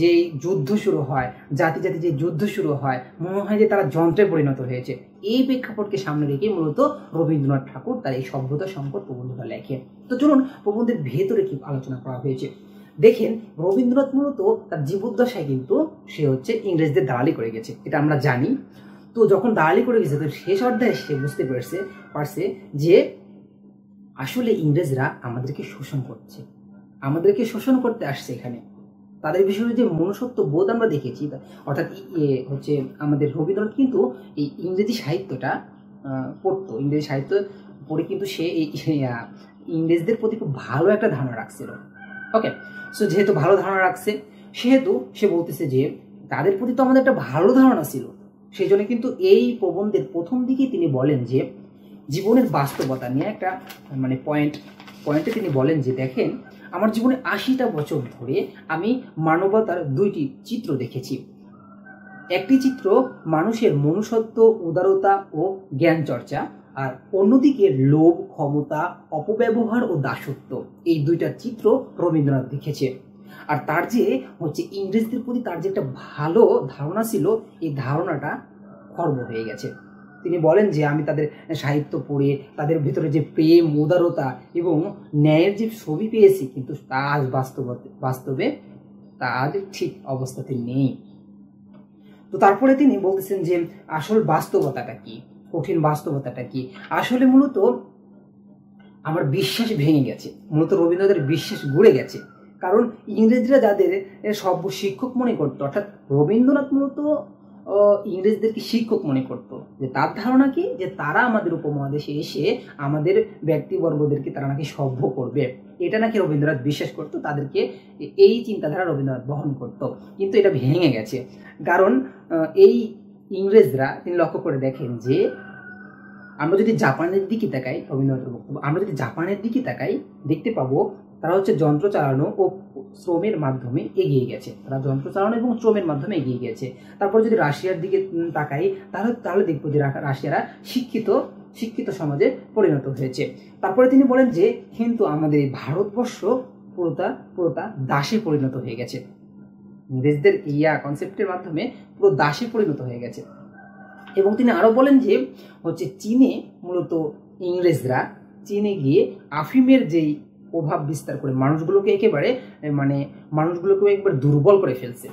যেই যুদ্ধ শুরু হয়, জাতি জাতি যে যুদ্ধ শুরু হয়, মনে হয় যে তারা যন্ত্রে পরিণত হয়েছে। এই প্রেক্ষাপটকে সামনে রেখে মূলত রবীন্দ্রনাথ ঠাকুর তার এই সভ্যতা সংকট প্রবন্ধটা লেখে। তো চলুন প্রবন্ধের ভেতরে কি আলোচনা করা হয়েছে দেখেন। রবীন্দ্রনাথ মূলত তার জীবদ্দশায় কিন্তু সে হচ্ছে ইংরেজদের দালালি করে গেছে, এটা আমরা জানি। তো যখন দালালি করে গেছে, তো শেষ অধ্যায়ে সে বুঝতে পারছে যে আসলে ইংরেজরা আমাদেরকে শোষণ করতে আসছে এখানে। তাদের বিষয়ে যে মনুষ্যত্ব বোধ আমরা দেখেছি, অর্থাৎ হচ্ছে আমাদের রবীন্দ্রনাথ কিন্তু এই ইংরেজি সাহিত্যটা পড়তো, ইংরেজি সাহিত্য পড়ে কিন্তু সে এই ইংরেজদের প্রতি খুব ভালো একটা ধারণা রাখছিল। ওকে, সো যেহেতু ভালো ধারণা রাখছে, সেহেতু সে বলতেছে যে তাদের প্রতি তো আমাদের একটা ভালো ধারণা ছিল। সেই জন্য কিন্তু এই প্রবন্ধের প্রথম দিকে তিনি বলেন যে জীবনের বাস্তবতা নিয়ে একটা পয়েন্টে তিনি বলেন যে দেখেন, আমার জীবনে 80টা বছর ধরে আমি মানবতার 2টি চিত্র দেখেছি। একটি চিত্র মানুষের মনুষ্যত্ব, উদারতা ও জ্ঞান চর্চা, আর অন্যদিকে লোভ, ক্ষমতা, অপব্যবহার ও দাসত্ব। এই 2টা চিত্র রবীন্দ্রনাথ দেখেছে। আর তার যে হচ্ছে ইংরেজদের প্রতি তার যে একটা ভালো ধারণা ছিল, এই ধারণাটা খর্ব হয়ে গেছে। তিনি বলেন যে আমি তাদের সাহিত্য পড়ে তাদের ভিতরে যে প্রেম, উদারতা এবং ন্যায়ের যে ছবি পেয়েছি, কিন্তু তা আজ বাস্তবে তা আজ ঠিক অবস্থাতে নেই। তো তারপরে তিনি বলতেছেন যে আসল বাস্তবতাটা কি, কঠিন বাস্তবতাটা কি। আসলে মূলত আমার বিশ্বাস ভেঙে গেছে, মূলত রবীন্দ্রনাথের বিশ্বাস ঘুরে গেছে। কারণ ইংরেজরা যাদের সভ্য শিক্ষক মনে করতো, অর্থাৎ রবীন্দ্রনাথ মূলত ইংরেজদেরকে শিক্ষক মনে করত। যে তার ধারণা কি, যে তারা আমাদের উপমহাদেশে এসে আমাদের ব্যক্তিবর্গদেরকে তারা নাকি সভ্য করবে, এটা নাকি রবীন্দ্রনাথ বিশ্বাস করত। তাদেরকে এই চিন্তাধারা রবীন্দ্রনাথ বহন করত। কিন্তু এটা ভেঙে গেছে, কারণ এই ইংরেজরা, তিনি লক্ষ্য করে দেখেন যে আমরা যদি জাপানের দিকে তাকাই, রবীন্দ্রনাথের বক্তব্য, আমরা যদি জাপানের দিকে তাকাই দেখতে পাবো তারা হচ্ছে যন্ত্র চালানো ও শ্রমের মাধ্যমে এগিয়ে গেছে। তারা যন্ত্র চালানো এবং শ্রমের মাধ্যমে এগিয়ে গেছে। তারপর যদি রাশিয়ার দিকে তাকাই, তাহলে দেখবো যে রাশিয়ারা শিক্ষিত সমাজে পরিণত হয়েছে। তারপরে তিনি বলেন যে কিন্তু আমাদের এই ভারতবর্ষ পুরোটা দাসে পরিণত হয়ে গেছে। ইংরেজদের কনসেপ্টের মাধ্যমে পুরো দাসে পরিণত হয়ে গেছে। এবং তিনি আরো বলেন যে হচ্ছে চীনে মূলত ইংরেজরা চীনে গিয়ে আফিমের যেই প্রভাব বিস্তার করে মানুষগুলোকে একেবারে দুর্বল করে ফেলছে।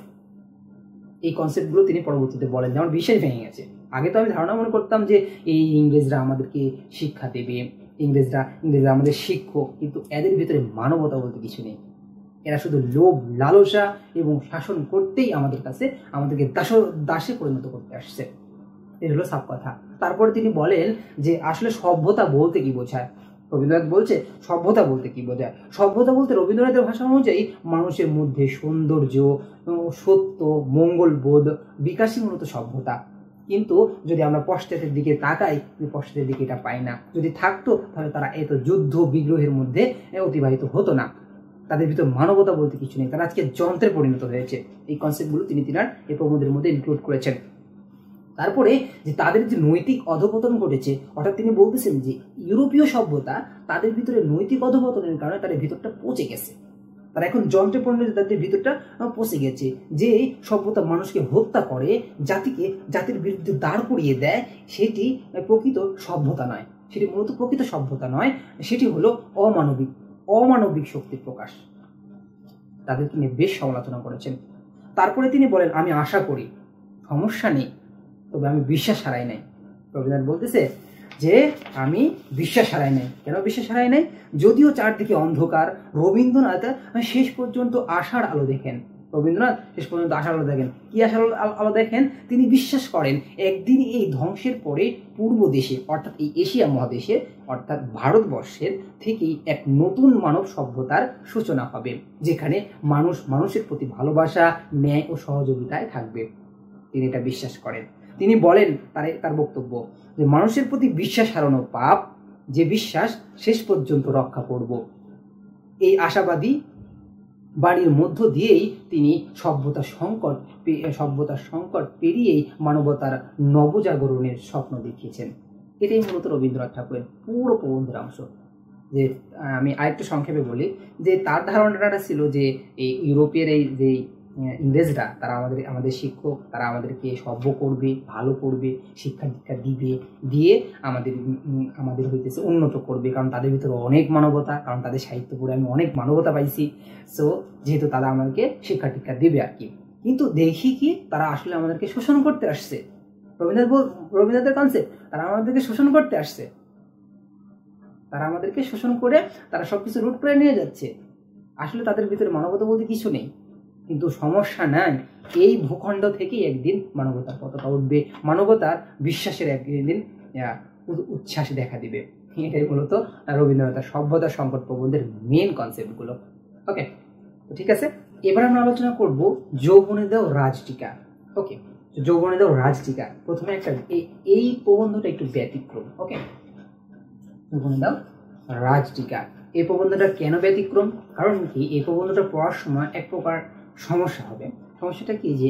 এই কনসেপ্টগুলো তিনি পরবর্তীতে বলেন যে আমার বিশ্বাস ভেঙে গেছে। আগে তো আমি ধারণা মনে করতাম যে এই ইংরেজরা আমাদেরকে শিক্ষা দেবে, ইংরেজরা আমাদের শিক্ষক, কিন্তু এদের ভিতরে মানবতা বলতে কিছু নেই। এরা শুধু লোভ, লালসা এবং শাসন করতেই আমাদেরকে দাসে পরিণত করতে আসছে। এই হলো সব কথা। তারপরে তিনি বলেন যে আসলে সভ্যতা বলতে কি বোঝায়। রবীন্দ্রনাথ বলছে সভ্যতা বলতে কি বোঝায়। সভ্যতা বলতে রবীন্দ্রনাথের ভাষা অনুযায়ী মানুষের মধ্যে সৌন্দর্য, সত্য, মঙ্গলবোধ বিকাশই মূলত সভ্যতা। কিন্তু যদি আমরা পশ্চাতের দিকে তাকাই, পশ্চাতের দিকে এটা পাই না। যদি থাকতো তাহলে তারা এত যুদ্ধ বিগ্রহের মধ্যে অতিবাহিত হতো না। তাদের ভিতর মানবতা বলতে কিছু নেই, তারা আজকে যন্ত্রে পরিণত হয়েছে। এই কনসেপ্টগুলো তিনি এই প্রবন্ধের মধ্যে ইনক্লুড করেছেন। তারপরে যে তাদের যে নৈতিক অধপতন ঘটেছে, অর্থাৎ তিনি বলতেছেন যে ইউরোপীয় সভ্যতা তাদের ভিতরে নৈতিক অধপতনের কারণে তাদের ভিতরটা পচে গেছে। তারা এখন যন্ত্রে পরিণত, তাদের ভিতরটা পচে গেছে। যে সভ্যতা মানুষকে হত্যা করে, জাতির বিরুদ্ধে দাঁড় করিয়ে দেয়, সেটি প্রকৃত সভ্যতা নয়, সেটি মূলত প্রকৃত সভ্যতা নয়, সেটি হলো অমানবিক শক্তির প্রকাশ। তাদের তিনি বেশ সমালোচনা করেছেন। তারপরে তিনি বলেন, আমি আশা করি, সমস্যা নেই, তবে আমি বিশ্বাস হারাই নাই। রবীন্দ্রনাথ বলতেছে যে আমি বিশ্বাস হারাই নাই। কেন বিশ্বাস হারাই নাই? যদিও চারদিকে অন্ধকার, রবীন্দ্রনাথ শেষ পর্যন্ত আশার আলো দেখেন। রবীন্দ্রনাথ শেষ পর্যন্ত আশার আলো দেখেন। কি আশার আলো দেখেন? তিনি বিশ্বাস করেন একদিন এই ধ্বংসের পরে পূর্ব দেশে, অর্থাৎ এই এশিয়া মহাদেশে, অর্থাৎ ভারতবর্ষের থেকেই এক নতুন মানব সভ্যতার সূচনা হবে, যেখানে মানুষের প্রতি ভালোবাসা, ন্যায় ও সহযোগিতায় থাকবে। তিনি এটা বিশ্বাস করেন। তিনি বলেন তার বক্তব্য যে মানুষের প্রতি বিশ্বাস হারানো পাপ, যে বিশ্বাস শেষ পর্যন্ত রক্ষা করব। এই আশাবাদী বাণীর মধ্য দিয়েই তিনি সভ্যতার সংকট পেরিয়েই মানবতার নবজাগরণের স্বপ্ন দেখিয়েছেন। এটাই মূলত রবীন্দ্রনাথ ঠাকুরের পুরো প্রবন্ধের অংশ। যে আমি আরেকটু সংক্ষেপে বলি, যে তার ধারণাটা ছিল যে এই ইউরোপের এই যে ইংরেজরা, তারা আমাদের শিক্ষক, তারা আমাদেরকে সভ্য করবে, ভালো করবে, শিক্ষা দীক্ষা দিয়ে আমাদের হইতেছে উন্নত করবে, কারণ তাদের ভিতরে অনেক মানবতা, কারণ তাদের সাহিত্য পড়ে আমি অনেক মানবতা পাইছি। সো যেহেতু তারা আমাদেরকে শিক্ষা দীক্ষা দেবে আর কি। কিন্তু দেখি কি, তারা আসলে আমাদেরকে শোষণ করতে আসছে। রবীন্দ্রনাথের কনসেপ্ট, তারা আমাদেরকে শোষণ করতে আসছে, তারা আমাদেরকে শোষণ করে তারা সবকিছু লুট করে নিয়ে যাচ্ছে। আসলে তাদের ভিতরে মানবতা বলতে কিছু নেই। কিন্তু সমস্যা নাই, এই ভূখণ্ড থেকেই একদিন মানবতার পতাকা উঠবে, মানবতার বিশ্বাসের একদিন উচ্ছ্বাস দেখা দিবে। এটাই মূলত রবীন্দ্রনাথের সভ্যতা সংকট প্রবন্ধের মেন কনসেপ্টগুলো। ওকে, তো ঠিক আছে, এবার আমরা আলোচনা করব যৌবনেদাও রাজটিকা। ওকে, যৌবনেদাও রাজটিকা প্রথমে একটা এই প্রবন্ধটা একটু ব্যতিক্রম। ওকে, যৌবনেদাও রাজটিকা, এই প্রবন্ধটা কেন ব্যতিক্রম? কারণ কি, এই প্রবন্ধটা পড়ার সময় এক প্রকার সমস্যা হবে। সমস্যাটা কি, যে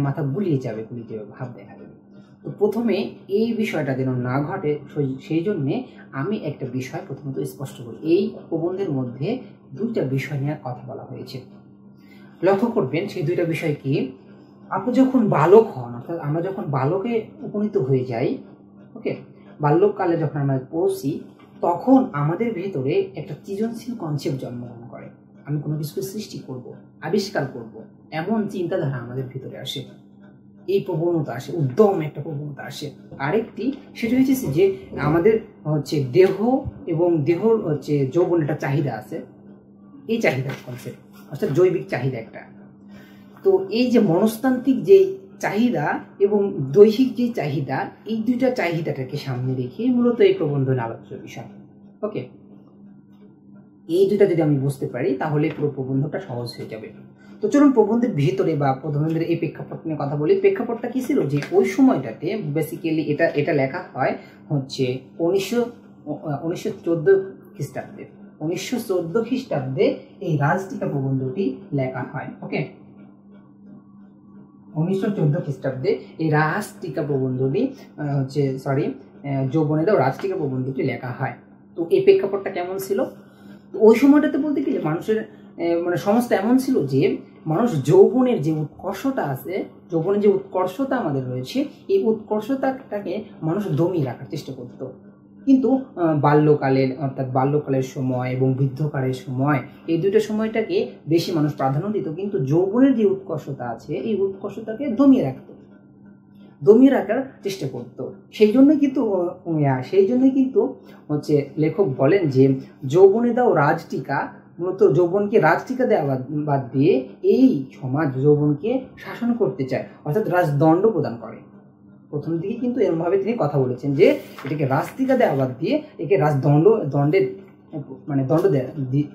মাথা গুলিয়ে যাবে ভাব দেখা যাবে। তো প্রথমে এই বিষয়টা যেন না ঘটে, সেই জন্যে আমি একটা বিষয় প্রথমত স্পষ্ট করি। এই প্রবন্ধের মধ্যে দুইটা বিষয় নিয়ে কথা বলা হয়েছে। লক্ষ্য করবেন সেই দুইটা বিষয় কি, আপনি যখন বালক হন, অর্থাৎ আমরা যখন বালকে উপনীত হয়ে যাই, ওকে, বাল্যকালে যখন আমরা পৌঁছি, তখন আমাদের ভেতরে একটা সৃজনশীল কনসেপ্ট জন্মগ্রহণ করে। আমি কোনো কিছুকে সৃষ্টি করব, আবিষ্কার করব, এমন চিন্তাধারা আমাদের ভিতরে আসে, এই প্রবণতা আসে, উদ্যম একটা প্রবণতা আসে। আরেকটি সেটা হচ্ছে যে আমাদের দেহ এবং দেহর যৌবন একটা চাহিদা আছে, এই চাহিদার কনসেপ্ট, অর্থাৎ জৈবিক চাহিদা একটা। তো এই যে মনস্তান্ত্রিক যে চাহিদা এবং দৈহিক যে চাহিদা, এই দুইটা চাহিদাটাকে সামনে রেখে মূলত এই প্রবন্ধের আলোচ্য বিষয়। ওকে, এই দুইটা যদি আমি বুঝতে পারি তাহলে পুরো প্রবন্ধটা সহজ হয়ে যাবে। তো চলুন প্রবন্ধের ভিতরে বা প্রবন্ধের এই প্রেক্ষাপট নিয়ে কথা বলি। প্রেক্ষাপটটা কি ছিল, যে ওই সময়টাতে বেসিক্যালি এটা লেখা হয় 1914 খ্রিস্টাব্দে। 1914 খ্রিস্টাব্দে এই রাজটিকা প্রবন্ধটি লেখা হয়। ওকে, 1914 খ্রিস্টাব্দে এই রাজটিকা প্রবন্ধটি যৌবনেদাও রাজটিকা প্রবন্ধটি লেখা হয়। তো এই প্রেক্ষাপটটা কেমন ছিল? তো ওই সময়টাতে বলতে গেলে মানুষের সমস্ত এমন ছিল যে মানুষ যৌবনের যে উৎকর্ষতা আছে, যৌবনের যে উৎকর্ষতা আমাদের রয়েছে, এই উৎকর্ষতাটাকে মানুষ দমিয়ে রাখার চেষ্টা করত। কিন্তু বাল্যকালের সময় এবং বৃদ্ধকালের সময়, এই দুটো সময়টাকে বেশি মানুষ প্রাধান্য দিত। কিন্তু যৌবনের যে উৎকর্ষতা আছে, এই উৎকর্ষতাকে দমিয়ে রাখার চেষ্টা করত। সেই জন্যই কিন্তু লেখক বলেন যে যৌবনেদাও রাজটিকা, মূলত যৌবনকে রাজটিকা দেওয়া বাদ দিয়ে এই সমাজ যৌবনকে শাসন করতে চায়, অর্থাৎ রাজদণ্ড প্রদান করে। প্রথম দিকে কিন্তু এরমভাবে তিনি কথা বলেছেন যে এটাকে রাজটিকা দেওয়া বাদ দিয়ে একে দণ্ড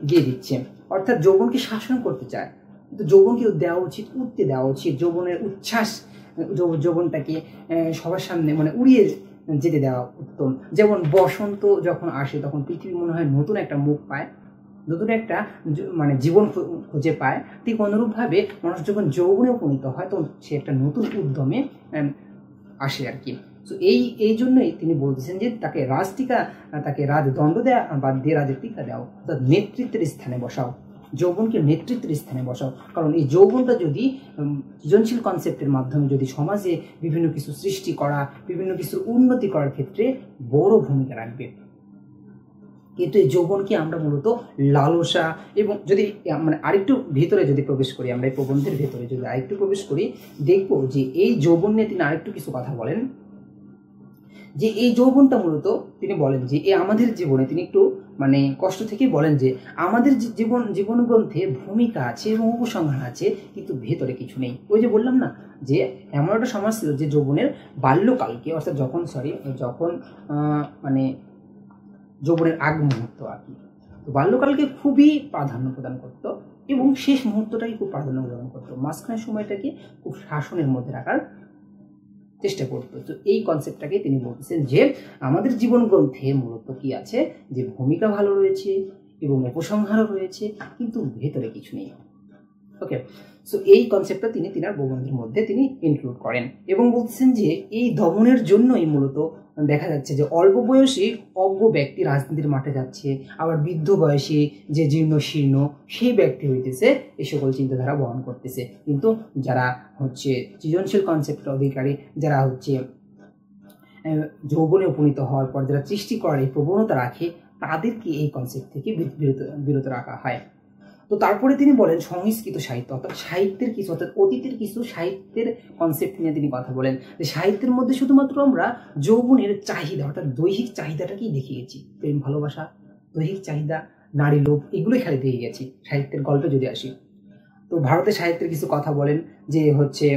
দিয়ে দিচ্ছে, অর্থাৎ যৌবনকে শাসন করতে চায়। কিন্তু যৌবনকে দেওয়া উচিত, উঠতে দেওয়া উচিত, যৌবনের উচ্ছ্বাস, যৌবনটাকে সবার সামনে উড়িয়ে যেতে দেওয়া উত্তম। যেমন বসন্ত যখন আসে তখন পৃথিবী মনে হয় নতুন একটা মুখ পায়, নতুন একটা জীবন খুঁজে পায়। ঠিক অনুরূপভাবে মানুষ যখন যৌবনে উপনীত হয় তখন সে একটা নতুন উদ্যমে আসে আর কি। তো এই জন্যই তিনি বলতেছেন যে তাকে রাজদণ্ড দেওয়া বাদ দিয়ে রাজের টিকা দাও, অর্থাৎ নেতৃত্বের স্থানে বসাও। যৌবনকে নেতৃত্বের স্থানে বসাও। কারণ এই যৌবনটা যদি সৃজনশীল কনসেপ্টের মাধ্যমে যদি সমাজে বিভিন্ন কিছু সৃষ্টি করা, বিভিন্ন কিছু উন্নতি করার ক্ষেত্রে বড় ভূমিকা রাখবে। কিন্তু এই যৌবনকে আমরা মূলত লালসা এবং যদি মানে আরেকটু ভিতরে যদি প্রবেশ করি, আমরা এই প্রবন্ধের ভেতরে যদি আরেকটু প্রবেশ করি, দেখবো যে এই যৌবন নিয়ে তিনি আরেকটু কিছু কথা বলেন। যে এই যৌবনটা মূলত তিনি বলেন যে আমাদের জীবনে, তিনি একটু মানে কষ্ট থেকে বলেন যে আমাদের জীবন গ্রন্থে ভূমিকা আছে এবং উপসংহার আছে, কিন্তু ভেতরে কিছু নেই। ওই যে বললাম না যে এমন একটা সমাজ ছিল যে যৌবনের বাল্যকালকে, অর্থাৎ যখন মানে যৌবনের আগ মুহূর্ত আর কি, তো বাল্যকালকে খুবই প্রাধান্য প্রদান করতো এবং শেষ মুহূর্তটাকে খুব প্রাধান্য প্রদান করতো, মাঝখানের সময়টাকে খুব শাসনের মধ্যে রাখার চেষ্টা করতো। তো এই কনসেপ্টটাকে তিনি বলতেছেন যে আমাদের জীবন গ্রন্থে মূলত কি আছে, যে ভূমিকা ভালো রয়েছে এবং উপসংহারও রয়েছে, কিন্তু ভেতরে কিছু নেই। ওকে, সো এই কনসেপ্টটা তিনি তিনার প্রবন্ধের মধ্যে তিনি ইনক্লুড করেন এবং বলতেছেন যে এই দমনের জন্যই মূলত দেখা যাচ্ছে যে অল্প বয়সী অজ্ঞ ব্যক্তি রাজনীতির মাঠে যাচ্ছে, আবার বৃদ্ধ বয়সী যে জীর্ণ শীর্ণ সেই ব্যক্তি হইতেছে এই সকল চিন্তাধারা বহন করতেছে। কিন্তু যারা হচ্ছে সৃজনশীল কনসেপ্টের অধিকারী, যারা হচ্ছে যৌবনে উপনীত হওয়ার পর যারা সৃষ্টি করার এই প্রবণতা রাখে, তাদেরকে এই কনসেপ্ট থেকে বিরত রাখা হয়। তো তারপরে তিনি বলেন সংস্কৃত সাহিত্য, অর্থাৎ সাহিত্যের কিছু, অর্থাৎ অতীতের কিছু সাহিত্যের কনসেপ্ট নিয়ে তিনি কথা বলেন যে সাহিত্যের মধ্যে শুধুমাত্র আমরা যৌবনের চাহিদা, অর্থাৎ দৈহিক চাহিদাটাকেই দেখে গেছি। প্রেম ভালোবাসা, দৈহিক চাহিদা, নারী লোভ, এগুলোই খালি দেখে গেছি সাহিত্যের গল্পে যদি আসি। তো ভারতের সাহিত্যের কিছু কথা বলেন যে হচ্ছে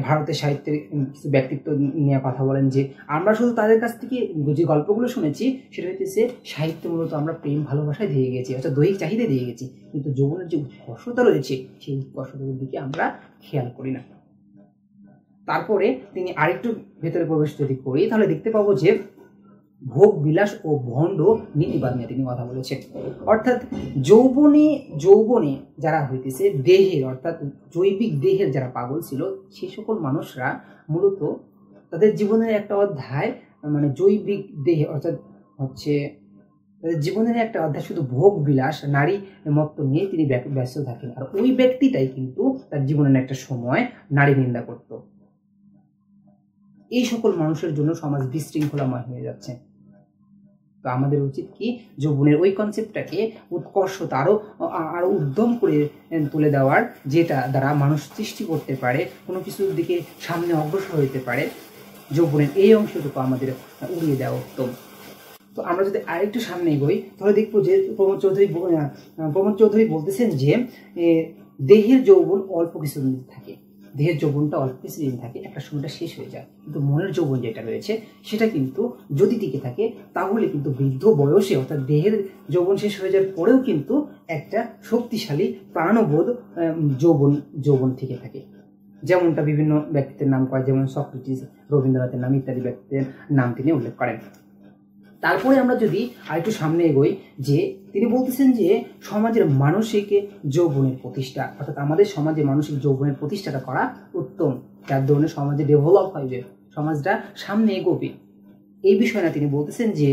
ভারতের সাহিত্যের কিছু ব্যক্তিত্ব নিয়ে কথা বলেন যে আমরা শুধু তাদের কাছ থেকে যে গল্পগুলো শুনেছি সেটা হচ্ছে সাহিত্য মূলত আমরা প্রেম ভালোবাসায় দিয়ে গেছি, অর্থাৎ দৈহিক চাহিদা দিয়ে গেছি, কিন্তু যৌবনের যে উৎকর্ষতা রয়েছে সেই উৎকর্ষতার দিকে আমরা খেয়াল করি না। তারপরে তিনি আরেকটু ভেতরে প্রবেশ যদি করি তাহলে দেখতে পাবো যে ভোগ বিলাস ও ভণ্ড নীতিবাদ নিয়ে তিনি কথা বলেছেন। অর্থাৎ যৌবনে যারা হইতেছে দেহের, অর্থাৎ জৈবিক দেহের যারা পাগল ছিল, সেই সকল মানুষরা মূলত তাদের জীবনের একটা অধ্যায় মানে জৈবিক দেহে, অর্থাৎ হচ্ছে তাদের জীবনের একটা অধ্যায় শুধু ভোগ বিলাস নারী মত্ত নিয়ে তিনি ব্যস্ত থাকেন। আর ওই ব্যক্তিটাই কিন্তু তার জীবনের একটা সময় নারী নিন্দা করত। এই সকল মানুষের জন্য সমাজ বিশৃঙ্খলাময় হয়ে যাচ্ছে। তো আমাদের উচিত কি যৌবনের ওই কনসেপ্টটাকে উৎকর্ষতা আরো উদ্যম করে তুলে দেওয়ার, যেটা দ্বারা মানুষ সৃষ্টি করতে পারে, কোনো কিছুর দিকে সামনে অগ্রসর হইতে পারে। যৌবনের এই অংশটুকু আমাদের উড়িয়ে দেওয়া উত্তম। তো আমরা যদি আরেকটু সামনে এগোই তাহলে দেখবো যে প্রমোদ চৌধুরী বলতেছেন যে দেহের যৌবন অল্প কিছুদিন থাকে, দেহের যৌবনটা অল্প কিছুদিন থাকে, একটা সময়টা শেষ হয়ে যায়, কিন্তু মনের যৌবন যেটা রয়েছে সেটা কিন্তু যদি টিকে থাকে তাহলে কিন্তু বৃদ্ধ বয়সে, অর্থাৎ দেহের যৌবন শেষ হয়ে যাওয়ার পরেও কিন্তু একটা শক্তিশালী প্রাণবোধ যৌবন থেকে থাকে। যেমনটা বিভিন্ন ব্যক্তিত্বের নাম করে, যেমন সক্রেটিস, রবীন্দ্রনাথের নাম ইত্যাদি ব্যক্তিত্বের নাম তিনি উল্লেখ করেন। তারপরে আমরা যদি আরেকটু সামনে এগোই, যে তিনি বলতেছেন যে সমাজের মানসিক যৌবনের প্রতিষ্ঠা, অর্থাৎ আমাদের সমাজে মানসিক যৌবনের প্রতিষ্ঠাটা করা উত্তম, যার ধরনের সমাজে ডেভেলপ হবে, সমাজটা সামনে এগোবে। এই বিষয়টা তিনি বলতেছেন যে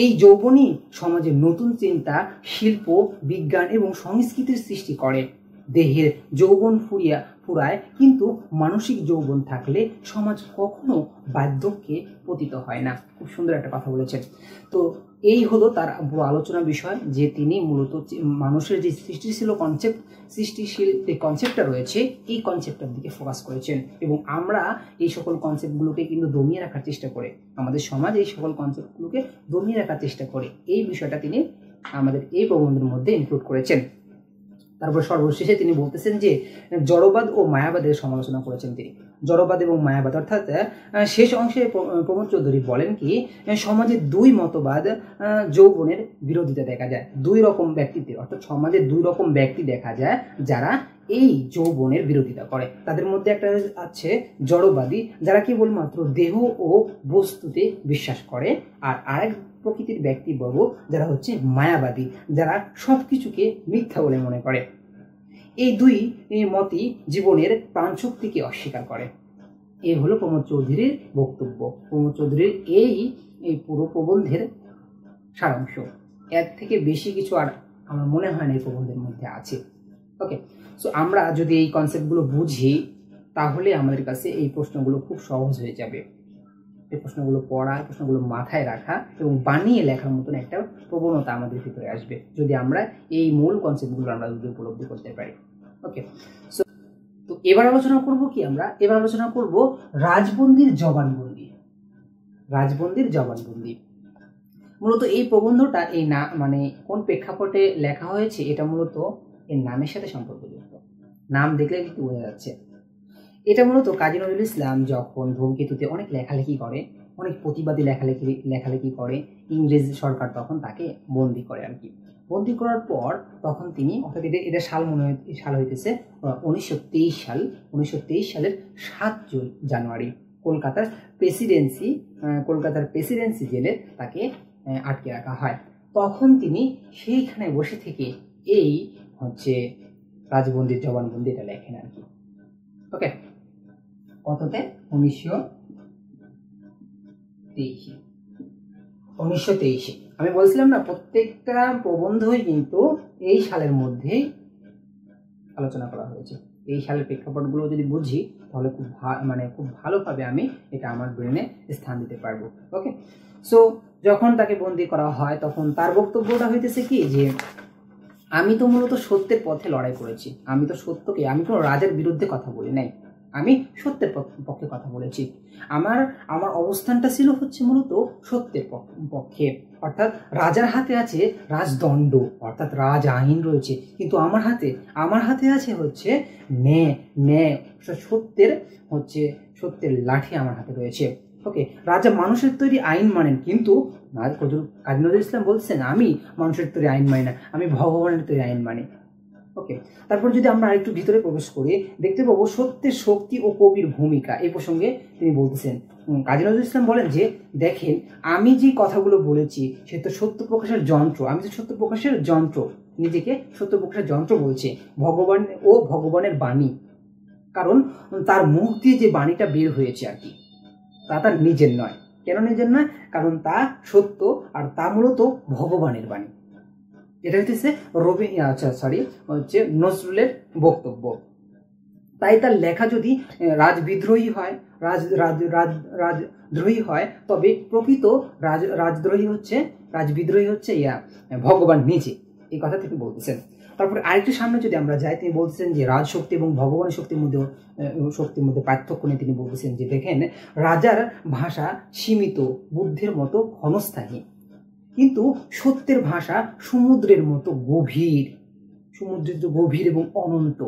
এই যৌবনই সমাজের নতুন চিন্তা, শিল্প, বিজ্ঞান এবং সংস্কৃতির সৃষ্টি করে। দেহের যৌবন ফুরায়, কিন্তু মানসিক যৌবন থাকলে সমাজ কখনো বার্ধক্যে পতিত হয় না। খুব সুন্দর একটা কথা বলেছেন। তো এই হলো তার পুরো আলোচনা বিষয়, যে তিনি মূলত মানুষের যে সৃষ্টিশীল যে কনসেপ্টটা রয়েছে এই কনসেপ্টটার দিকে ফোকাস করেছেন, এবং আমরা এই সকল কনসেপ্টগুলোকে কিন্তু দমিয়ে রাখার চেষ্টা করে, আমাদের সমাজ এই সকল কনসেপ্টগুলোকে দমিয়ে রাখার চেষ্টা করে, এই বিষয়টা তিনি আমাদের এই প্রবন্ধের মধ্যে ইনক্লুড করেছেন। তারপর সর্বশেষে তিনি বলতেছেন যে জড়বাদ ও মায়াবাদের সমালোচনা করেছেন তিনি। জড়বাদ এবং মায়াবাদ, অর্থাৎ শেষ অংশে প্রমোদ চৌধুরী বলেন কি সমাজে দুই মতবাদ যৌবনের বিরোধিতা দেখা যায়, দুই রকম ব্যক্তিত্বের, অর্থাৎ সমাজে দুই রকম ব্যক্তি দেখা যায় যারা এই যৌবনের বিরোধিতা করে। তাদের মধ্যে একটা আছে জড়বাদী, যারা কেবলমাত্র দেহ ও বস্তুতে বিশ্বাস করে, আর আরেক প্রকৃতির ব্যক্তিবর্গ যারা হচ্ছে মায়াবাদী, যারা সবকিছুকে মিথ্যা বলে মনে করে। এই দুই মতই জীবনের প্রাণশক্তিকে অস্বীকার করে। এই হলো প্রমোদ চৌধুরীর বক্তব্য, প্রমোদ চৌধুরীর এই পুরো প্রবন্ধের সারাংশ। এর থেকে বেশি কিছু আর আমার মনে হয় না এই প্রবন্ধের মধ্যে আছে। ওকে, সো আমরা যদি এই কনসেপ্টগুলো বুঝি তাহলে আমাদের কাছে এই প্রশ্নগুলো খুব সহজ হয়ে যাবে। এই প্রশ্নগুলো পড়া, প্রশ্নগুলো মাথায় রাখা এবং বানিয়ে লেখার মতন একটা প্রবণতা আমাদের ভিতরে আসবে যদি আমরা এই মূল কনসেপ্টগুলো আমরা যদি উপলব্ধি করতে পারি। ওকে, সো তো এবার আলোচনা করব কি, আমরা এবার আলোচনা করব রাজবন্দির জবানবন্দি। রাজবন্দির জবানবন্দি মূলত এই প্রবন্ধটা এই না মানে কোন প্রেক্ষাপটে লেখা হয়েছে এটা মূলত এর নামের সাথে সম্পর্কযুক্ত। নাম দেখলে কিন্তু বোঝা যাচ্ছে। এটা মূলত কাজী নজরুল ইসলাম যখন ধূমকেতুতে অনেক লেখালেখি করে, অনেক প্রতিবাদী লেখালেখি করে, ইংরেজ সরকার তখন তাকে বন্দি করে আর কি। বন্দি করার পর তখন তিনি, অর্থাৎ এটা সাল হইতেছে 1923 সাল। 1923 সালের 7 জানুয়ারি কলকাতার প্রেসিডেন্সি জেলে তাকে আটকে রাখা হয়। তখন তিনি সেইখানে বসে থেকে এই রাজবন্দির জবানবন্দি এটা লেখেন আর কি। ওকে, কততে? 1923। আমি বলছিলাম না প্রত্যেকটা প্রবন্ধই কিন্তু এই সালের মধ্যেই আলোচনা করা হয়েছে। এই সালের প্রেক্ষাপটগুলো যদি বুঝি তাহলে খুব ভালোভাবে আমি এটা আমার ব্রেনে স্থান দিতে পারবো। ওকে, সো যখন তাকে বন্দি করা হয় তখন তার বক্তব্যটা হইতেছে কি যে আমি তো মূলত সত্যের পথে লড়াই করেছি, আমি কোনো রাজার বিরুদ্ধে কথা বলি নাই, আমি সত্যের পক্ষে কথা বলেছি। আমার অবস্থানটা ছিল মূলত সত্যের পক্ষে, অর্থাৎ রাজার হাতে আছে রাজদণ্ড, অর্থাৎ রাজ আইন রয়েছে, কিন্তু আমার হাতে আছে ন্যায়, সত্যের লাঠি আমার হাতে রয়েছে। ওকে, রাজা মানুষের তৈরি আইন মানেন, কিন্তু কাজী নজরুল ইসলাম বলছেন আমি মানুষের তৈরি আইন মানি না, আমি ভগবানের তৈরি আইন মানি। ওকে, তারপর যদি আমরা আরেকটু ভিতরে প্রবেশ করি দেখতে পাবো সত্যের শক্তি ও কবির ভূমিকা। এই প্রসঙ্গে তিনি বলতেছেন, কাজী নজরুল ইসলাম বলেন যে দেখেন আমি যে কথাগুলো বলেছি সে তো সত্য প্রকাশের যন্ত্র, আমি তো সত্য প্রকাশের যন্ত্র, নিজেকে সত্য প্রকাশের যন্ত্র বলছে, ভগবানের বাণী, কারণ তার মুখ দিয়ে যে বাণীটা বের হয়েছে আর কি তা তার নিজের নয়। কেন নিজের নয়? কারণ তা সত্য আর তা মূলত ভগবানের বাণী। এটা নজরুলের বক্তব্য। তাই তার লেখা যদি রাজবিদ্রোহী হয় তবে প্রকৃত রাজবিদ্রোহী হচ্ছে ভগবান নিজে, এই কথা থেকে বলতেছেন। তারপরে আরেকটু সামনে যদি আমরা যাই, তিনি বলতেছেন যে রাজশক্তি এবং ভগবানের শক্তির মধ্যে পার্থক্য নিয়ে তিনি বলতেছেন যে দেখেন রাজার ভাষা সীমিত, বুদ্ধের মতো ক্ষণস্থায়ী, কিন্তু সত্যের ভাষা সমুদ্রের মতো গভীর এবং অনন্ত।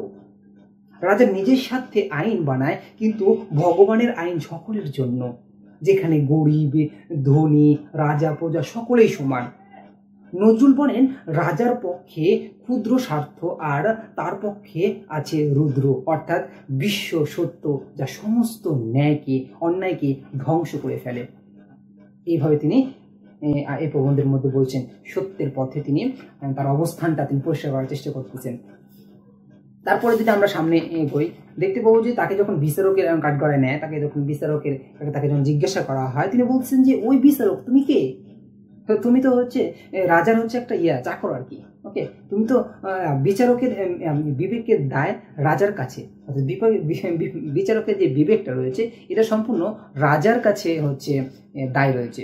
রাজা নিজের স্বার্থে আইন বানায়, কিন্তু ভগবানের আইন সকলের জন্য, যেখানে গরিব ধনী রাজা প্রজা সকলেই সমান। নজরুল বলেন রাজার পক্ষে ক্ষুদ্র স্বার্থ আর তার পক্ষে আছে রুদ্র, অর্থাৎ বিশ্ব সত্য যা সমস্ত অন্যায়কে ধ্বংস করে ফেলে। এইভাবে তিনি এই প্রবন্ধের মধ্যে বলছেন সত্যের পথে তিনি তার অবস্থানটা তিনি পরিষ্কার করার চেষ্টা করতেছেন। তারপরে যদি আমরা সামনে এগোই দেখতে পাবো যে তাকে যখন বিচারকের কাঠগড়ায় নেয়, তাকে যখন জিজ্ঞাসা করা হয়, তিনি বলছেন যে ওই বিচারক তুমি কে? তুমি তো রাজার একটা চাকর আর কি। ওকে, তুমি তো বিচারকের বিবেকের দায় রাজার কাছে, বিচারকের যে বিবেকটা রয়েছে এটা সম্পূর্ণ রাজার কাছে দায় রয়েছে,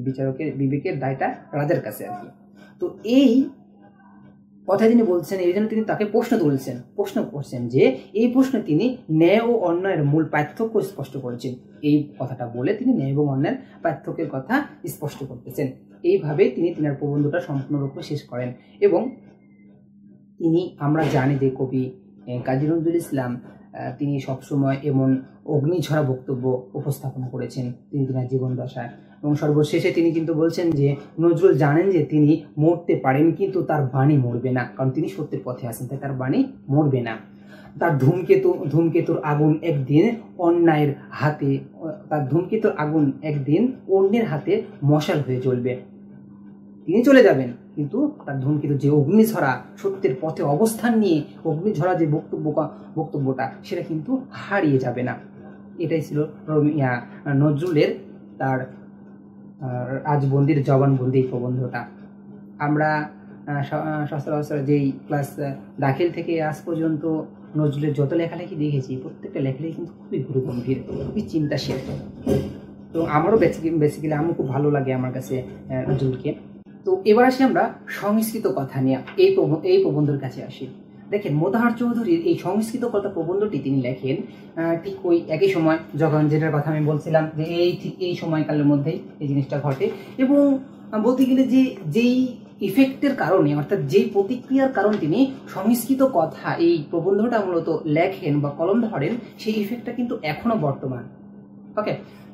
বিচারকের বিবেকের দায়টা রাজার কাছে আর কি। তো এই কথা তিনি বলছেন, এই জন্য তিনি তাকে প্রশ্ন করছেন যে এই প্রশ্নে তিনি ন্যায় ও অন্যায়ের মূল পার্থক্য স্পষ্ট করেছেন। এই কথাটা বলে তিনি ন্যায় এবং অন্যায়ের পার্থক্যের কথা স্পষ্ট করতেছেন। এইভাবে তিনি তিনার প্রবন্ধটা সম্পূর্ণরূপে শেষ করেন। এবং আমরা জানি যে কবি কাজী নজরুল ইসলাম তিনি সবসময় এমন অগ্নিঝরা বক্তব্য উপস্থাপন করেছেন তিনি তিনার জীবন দশায়। এবং সর্বশেষে তিনি কিন্তু বলছেন যে নজরুল জানেন যে তিনি মরতে পারেন, কিন্তু তার বাণী মরবে না, কারণ তিনি সত্যের পথে আছেন, তাই তার বাণী মরবে না। তার ধূমকেতুর আগুন একদিন অন্যের হাতে মশাল হয়ে জ্বলবে। তিনি চলে যাবেন, কিন্তু তার ধূমকেতু যে অগ্নিঝরা সত্যের পথে অবস্থান নিয়ে অগ্নিঝরা যে বক্তব্যটা সেটা কিন্তু হারিয়ে যাবে না। এটাই ছিল নজরুলের তার রাজবন্দির জবানবন্দি প্রবন্ধটা। আমরা সচরাচর যেই ক্লাস দাখিল থেকে আজ পর্যন্ত নজরুলের যত লেখালেখি দেখেছি প্রত্যেকটা লেখালেখি কিন্তু খুবই গুরুগম্ভীর, খুবই চিন্তাশীল। তো আমারও বেসিক্যালি আমার খুব ভালো লাগে আমার কাছে নজরুলকে। তো এবার আসি আমরা সংস্কৃত কথা নিয়ে এই প্রবন্ধের কাছে আসি। দেখেন, মোতাহার চৌধুরীর এই সংস্কৃত কথা প্রবন্ধটি তিনি লেখেন ঠিক ওই একই সময় যখন, যেটার কথা আমি বলছিলাম যে ঠিক এই সময়কালের মধ্যেই এই জিনিসটা ঘটে। এবং বলতে গেলে যেই ইফেক্টের কারণে, অর্থাৎ যেই প্রতিক্রিয়ার কারণ তিনি সংস্কৃত কথা এই প্রবন্ধটা মূলত লেখেন বা কলম ধরেন, সেই ইফেক্টটা কিন্তু এখনো বর্তমান। ওকে,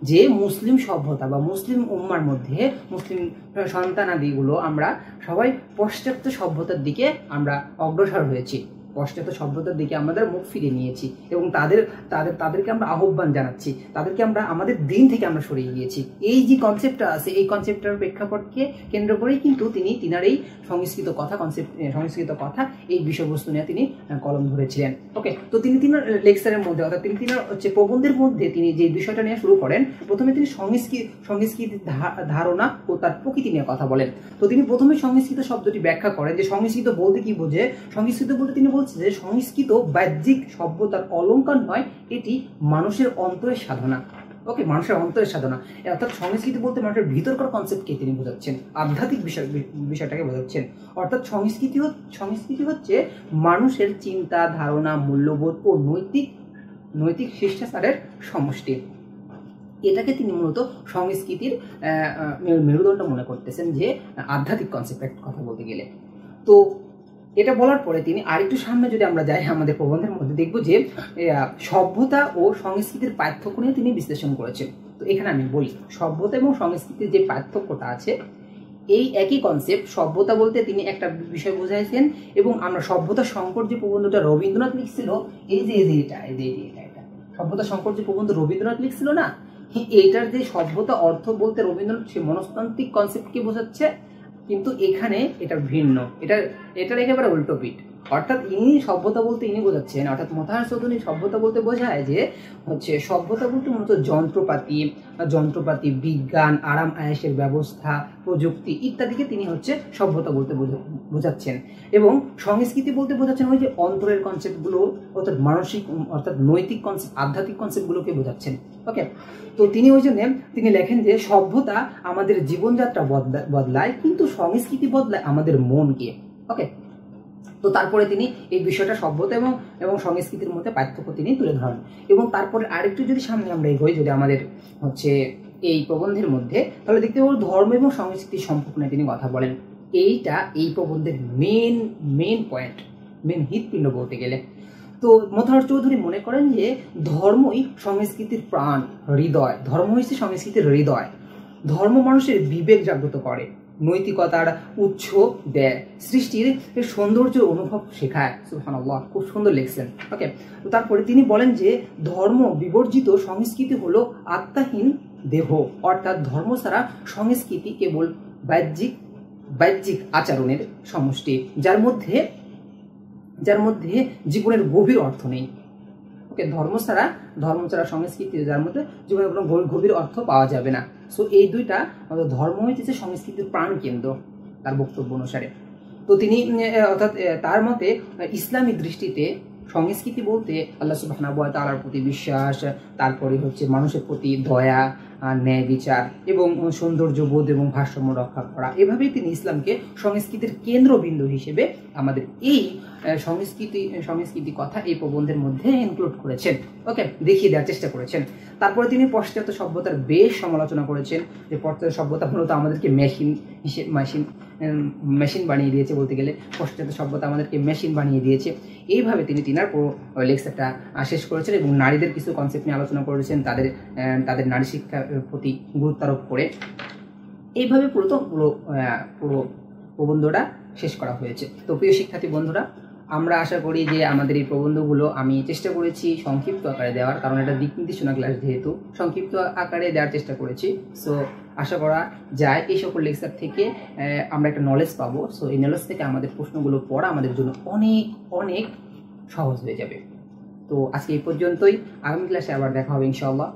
যে মুসলিম সভ্যতা বা মুসলিম উম্মার মধ্যে মুসলিম সন্তানাদিগুলো আমরা সবাই পাশ্চাত্য সভ্যতার দিকে আমরা অগ্রসর হয়েছি, পাশ্চাত্য সভ্যতার দিকে আমাদের মুখ ফিরিয়ে নিয়েছি এবং তাদেরকে আমরা আহ্বান জানাচ্ছি, তাদেরকে আমরা আমাদের দিন থেকে আমরা সরিয়ে গিয়েছি। এই যে কনসেপ্টটা আছে, এই কনসেপ্টটার প্রেক্ষাপটকে কেন্দ্র করেই কিন্তু তিনার এই সংস্কৃত কথা এই বিষয়বস্তু নিয়ে তিনি কলম ধরেছিলেন। ওকে, তো তিনার লেকচারের মধ্যে, অর্থাৎ তিনার প্রবন্ধের মধ্যে তিনি যে বিষয়টা নিয়ে শুরু করেন, প্রথমে তিনি সংস্কৃতির ধারণা ও তার প্রকৃতি নিয়ে কথা বলেন। তো তিনি প্রথমে সংস্কৃত শব্দটি ব্যাখ্যা করেন যে সংস্কৃত বলতে কি বোঝে। সংস্কৃত বলতে তিনি বলছেন যে সংস্কৃত বাহ্যিক সভ্যতার অলঙ্কার নয়, এটি মানুষের অন্তরের সাধনা। ওকে, মানুষের অন্তরের সাধনা, অর্থাৎ সংস্কৃতি বলতে মানুষের ভিতরকার কনসেপ্টকে তিনি বোঝাচ্ছেন, আধ্যাত্মিক বিষয়টাকে বোঝাচ্ছেন। অর্থাৎ সংস্কৃতি হচ্ছে মানুষের চিন্তা, ধারণা, মূল্যবোধ ও নৈতিক শিষ্টাচারের সমষ্টি। এটাকে তিনি মূলত সংস্কৃতির মেরুদণ্ড মনে করতেছেন, যে আধ্যাত্মিক কনসেপ্টের কথা বলতে গেলে। তো এটা বলার পরে তিনি আরেকটু সামনে যদি আমরা যাই আমাদের প্রবন্ধের মধ্যে, দেখব যে সভ্যতা ও সংস্কৃতির পার্থক্য নিয়ে তিনি বিশ্লেষণ করেছেন। তো এখানে আমি বলি, সভ্যতা এবং সংস্কৃতির যে পার্থক্যটা আছে, এই একই কনসেপ্ট। সভ্যতা বলতে তিনি একটা বিষয় বোঝাইছেন, এবং আমরা সভ্যতা সংকট যে প্রবন্ধটা রবীন্দ্রনাথ লিখছিল, এটা সভ্যতা সংকট যে প্রবন্ধ রবীন্দ্রনাথ লিখছিল না, এইটার যে সভ্যতা অর্থ বলতে রবীন্দ্রনাথ সে মনস্তান্ত্রিক কনসেপ্টকে বোঝাচ্ছে, কিন্তু এখানে এটা ভিন্ন, এটার একেবারে উল্টো পিঠ। অর্থাৎ ইনি সভ্যতা বলতে ইনি বোঝাচ্ছেন, অর্থাৎ মোতাহার চৌধুরী সভ্যতা বলতে বোঝায় যে হচ্ছে সভ্যতা বলতে মূলত যন্ত্রপাতি, বিজ্ঞান, আরাম আয়েশের ব্যবস্থা, প্রযুক্তি ইত্যাদিকে তিনি হচ্ছে সভ্যতা বলতে বোঝাচ্ছেন। এবং সংস্কৃতি বলতে বোঝাচ্ছেন ওই যে অন্তরের কনসেপ্টগুলো, অর্থাৎ মানসিক, অর্থাৎ নৈতিক কনসেপ্ট, আধ্যাত্মিক কনসেপ্টগুলোকে বোঝাচ্ছেন। ওকে, তো তিনি ওই জন্য তিনি লেখেন যে সভ্যতা আমাদের জীবনযাত্রা বদলায়, কিন্তু সংস্কৃতি বদলায় আমাদের মনকে। ওকে, তো তারপরে তিনি এই বিষয়টা সভ্যতা এবং সংস্কৃতির মধ্যে পার্থক্য তিনি তুলে ধরেন। এবং তারপরে আরেকটু যদি সামনে আমরা এগোই, যদি আমাদের হচ্ছে এই প্রবন্ধের মধ্যে, তাহলে দেখতে পাবো ধর্ম এবং সংস্কৃতির সম্পর্ক নিয়ে তিনি কথা বলেন। এই প্রবন্ধের মেন পয়েন্ট, মেন হৃৎপিণ্ড বলতে গেলে। তো মোতাহার চৌধুরী মনে করেন যে ধর্মই সংস্কৃতির প্রাণ, হৃদয়। ধর্ম হচ্ছে সংস্কৃতির হৃদয়। ধর্ম মানুষের বিবেক জাগ্রত করে, নৈতিকতার উৎস দেয়, সৃষ্টির সৌন্দর্য অনুভব শেখায়। সুবহানাল্লাহ, খুব সুন্দর লিখছেন। ওকে, তো তারপরে তিনি বলেন যে ধর্ম বিবর্জিত সংস্কৃতি হলো আত্মাহীন দেহ, অর্থাৎ ধর্ম ছাড়া সংস্কৃতি কেবল বাহ্যিক আচরণের সমষ্টি, যার মধ্যে জীবনের গভীর অর্থ নেই। ওকে, ধর্ম ছাড়া সংস্কৃতি, যার মধ্যে জীবনের কোনো গভীর অর্থ পাওয়া যাবে না। সো এই দুইটা, ধর্ম হচ্ছে সংস্কৃতির প্রাণ কেন্দ্র তার বক্তব্য অনুসারে। তো তিনি অর্থাৎ তার মতে ইসলামী দৃষ্টিতে সংস্কৃতি বলতে আল্লাহ সুবহানাহু ওয়া তাআলার প্রতি বিশ্বাস, তারপরে হচ্ছে মানুষের প্রতি দয়া, ন্যায় বিচার এবং সৌন্দর্যবোধ এবং ভারসাম্য রক্ষা করা। এভাবেই তিনি ইসলামকে সংস্কৃতির কেন্দ্রবিন্দু হিসেবে আমাদের এই সংস্কৃতি কথা এই প্রবন্ধের মধ্যে ইনক্লুড করেছেন। ওকে, দেখিয়ে দেওয়ার চেষ্টা করেছেন। তারপরে তিনি পাশ্চাত্য সভ্যতার বেশ সমালোচনা করেছেন, যে পাশ্চাত্য সভ্যতা মূলত আমাদেরকে মেশিন বানিয়ে দিয়েছে, বলতে গেলে পাশ্চাত্য সভ্যতা আমাদেরকে মেশিন বানিয়ে দিয়েছে। এইভাবে তিনি তিনার পুরো লেকচারটা শেষ করেছেন এবং নারীদের কিছু কনসেপ্ট নিয়ে আলোচনা করেছেন, তাদের নারী শিক্ষার প্রতি গুরুত্ব আরোপ করে। এইভাবে পুরো প্রবন্ধটা শেষ করা হয়েছে। তো প্রিয় শিক্ষার্থী বন্ধুরা, আমরা আশা করি যে আমাদের এই প্রবন্ধগুলো আমি চেষ্টা করেছি সংক্ষিপ্ত আকারে দেওয়ার, কারণ এটা দিক নির্দেশনা ক্লাস, যেহেতু সংক্ষিপ্ত আকারে দেওয়ার চেষ্টা করেছি। সো আশা করা যায় এই সকল লেকচার থেকে আমরা একটা নলেজ পাবো। সো এই নলেজ থেকে আমাদের প্রশ্নগুলো পড়া আমাদের জন্য অনেক সহজ হয়ে যাবে। তো আজকে এই পর্যন্তই, আগামী ক্লাসে আবার দেখা হবে ইনশাআল্লাহ।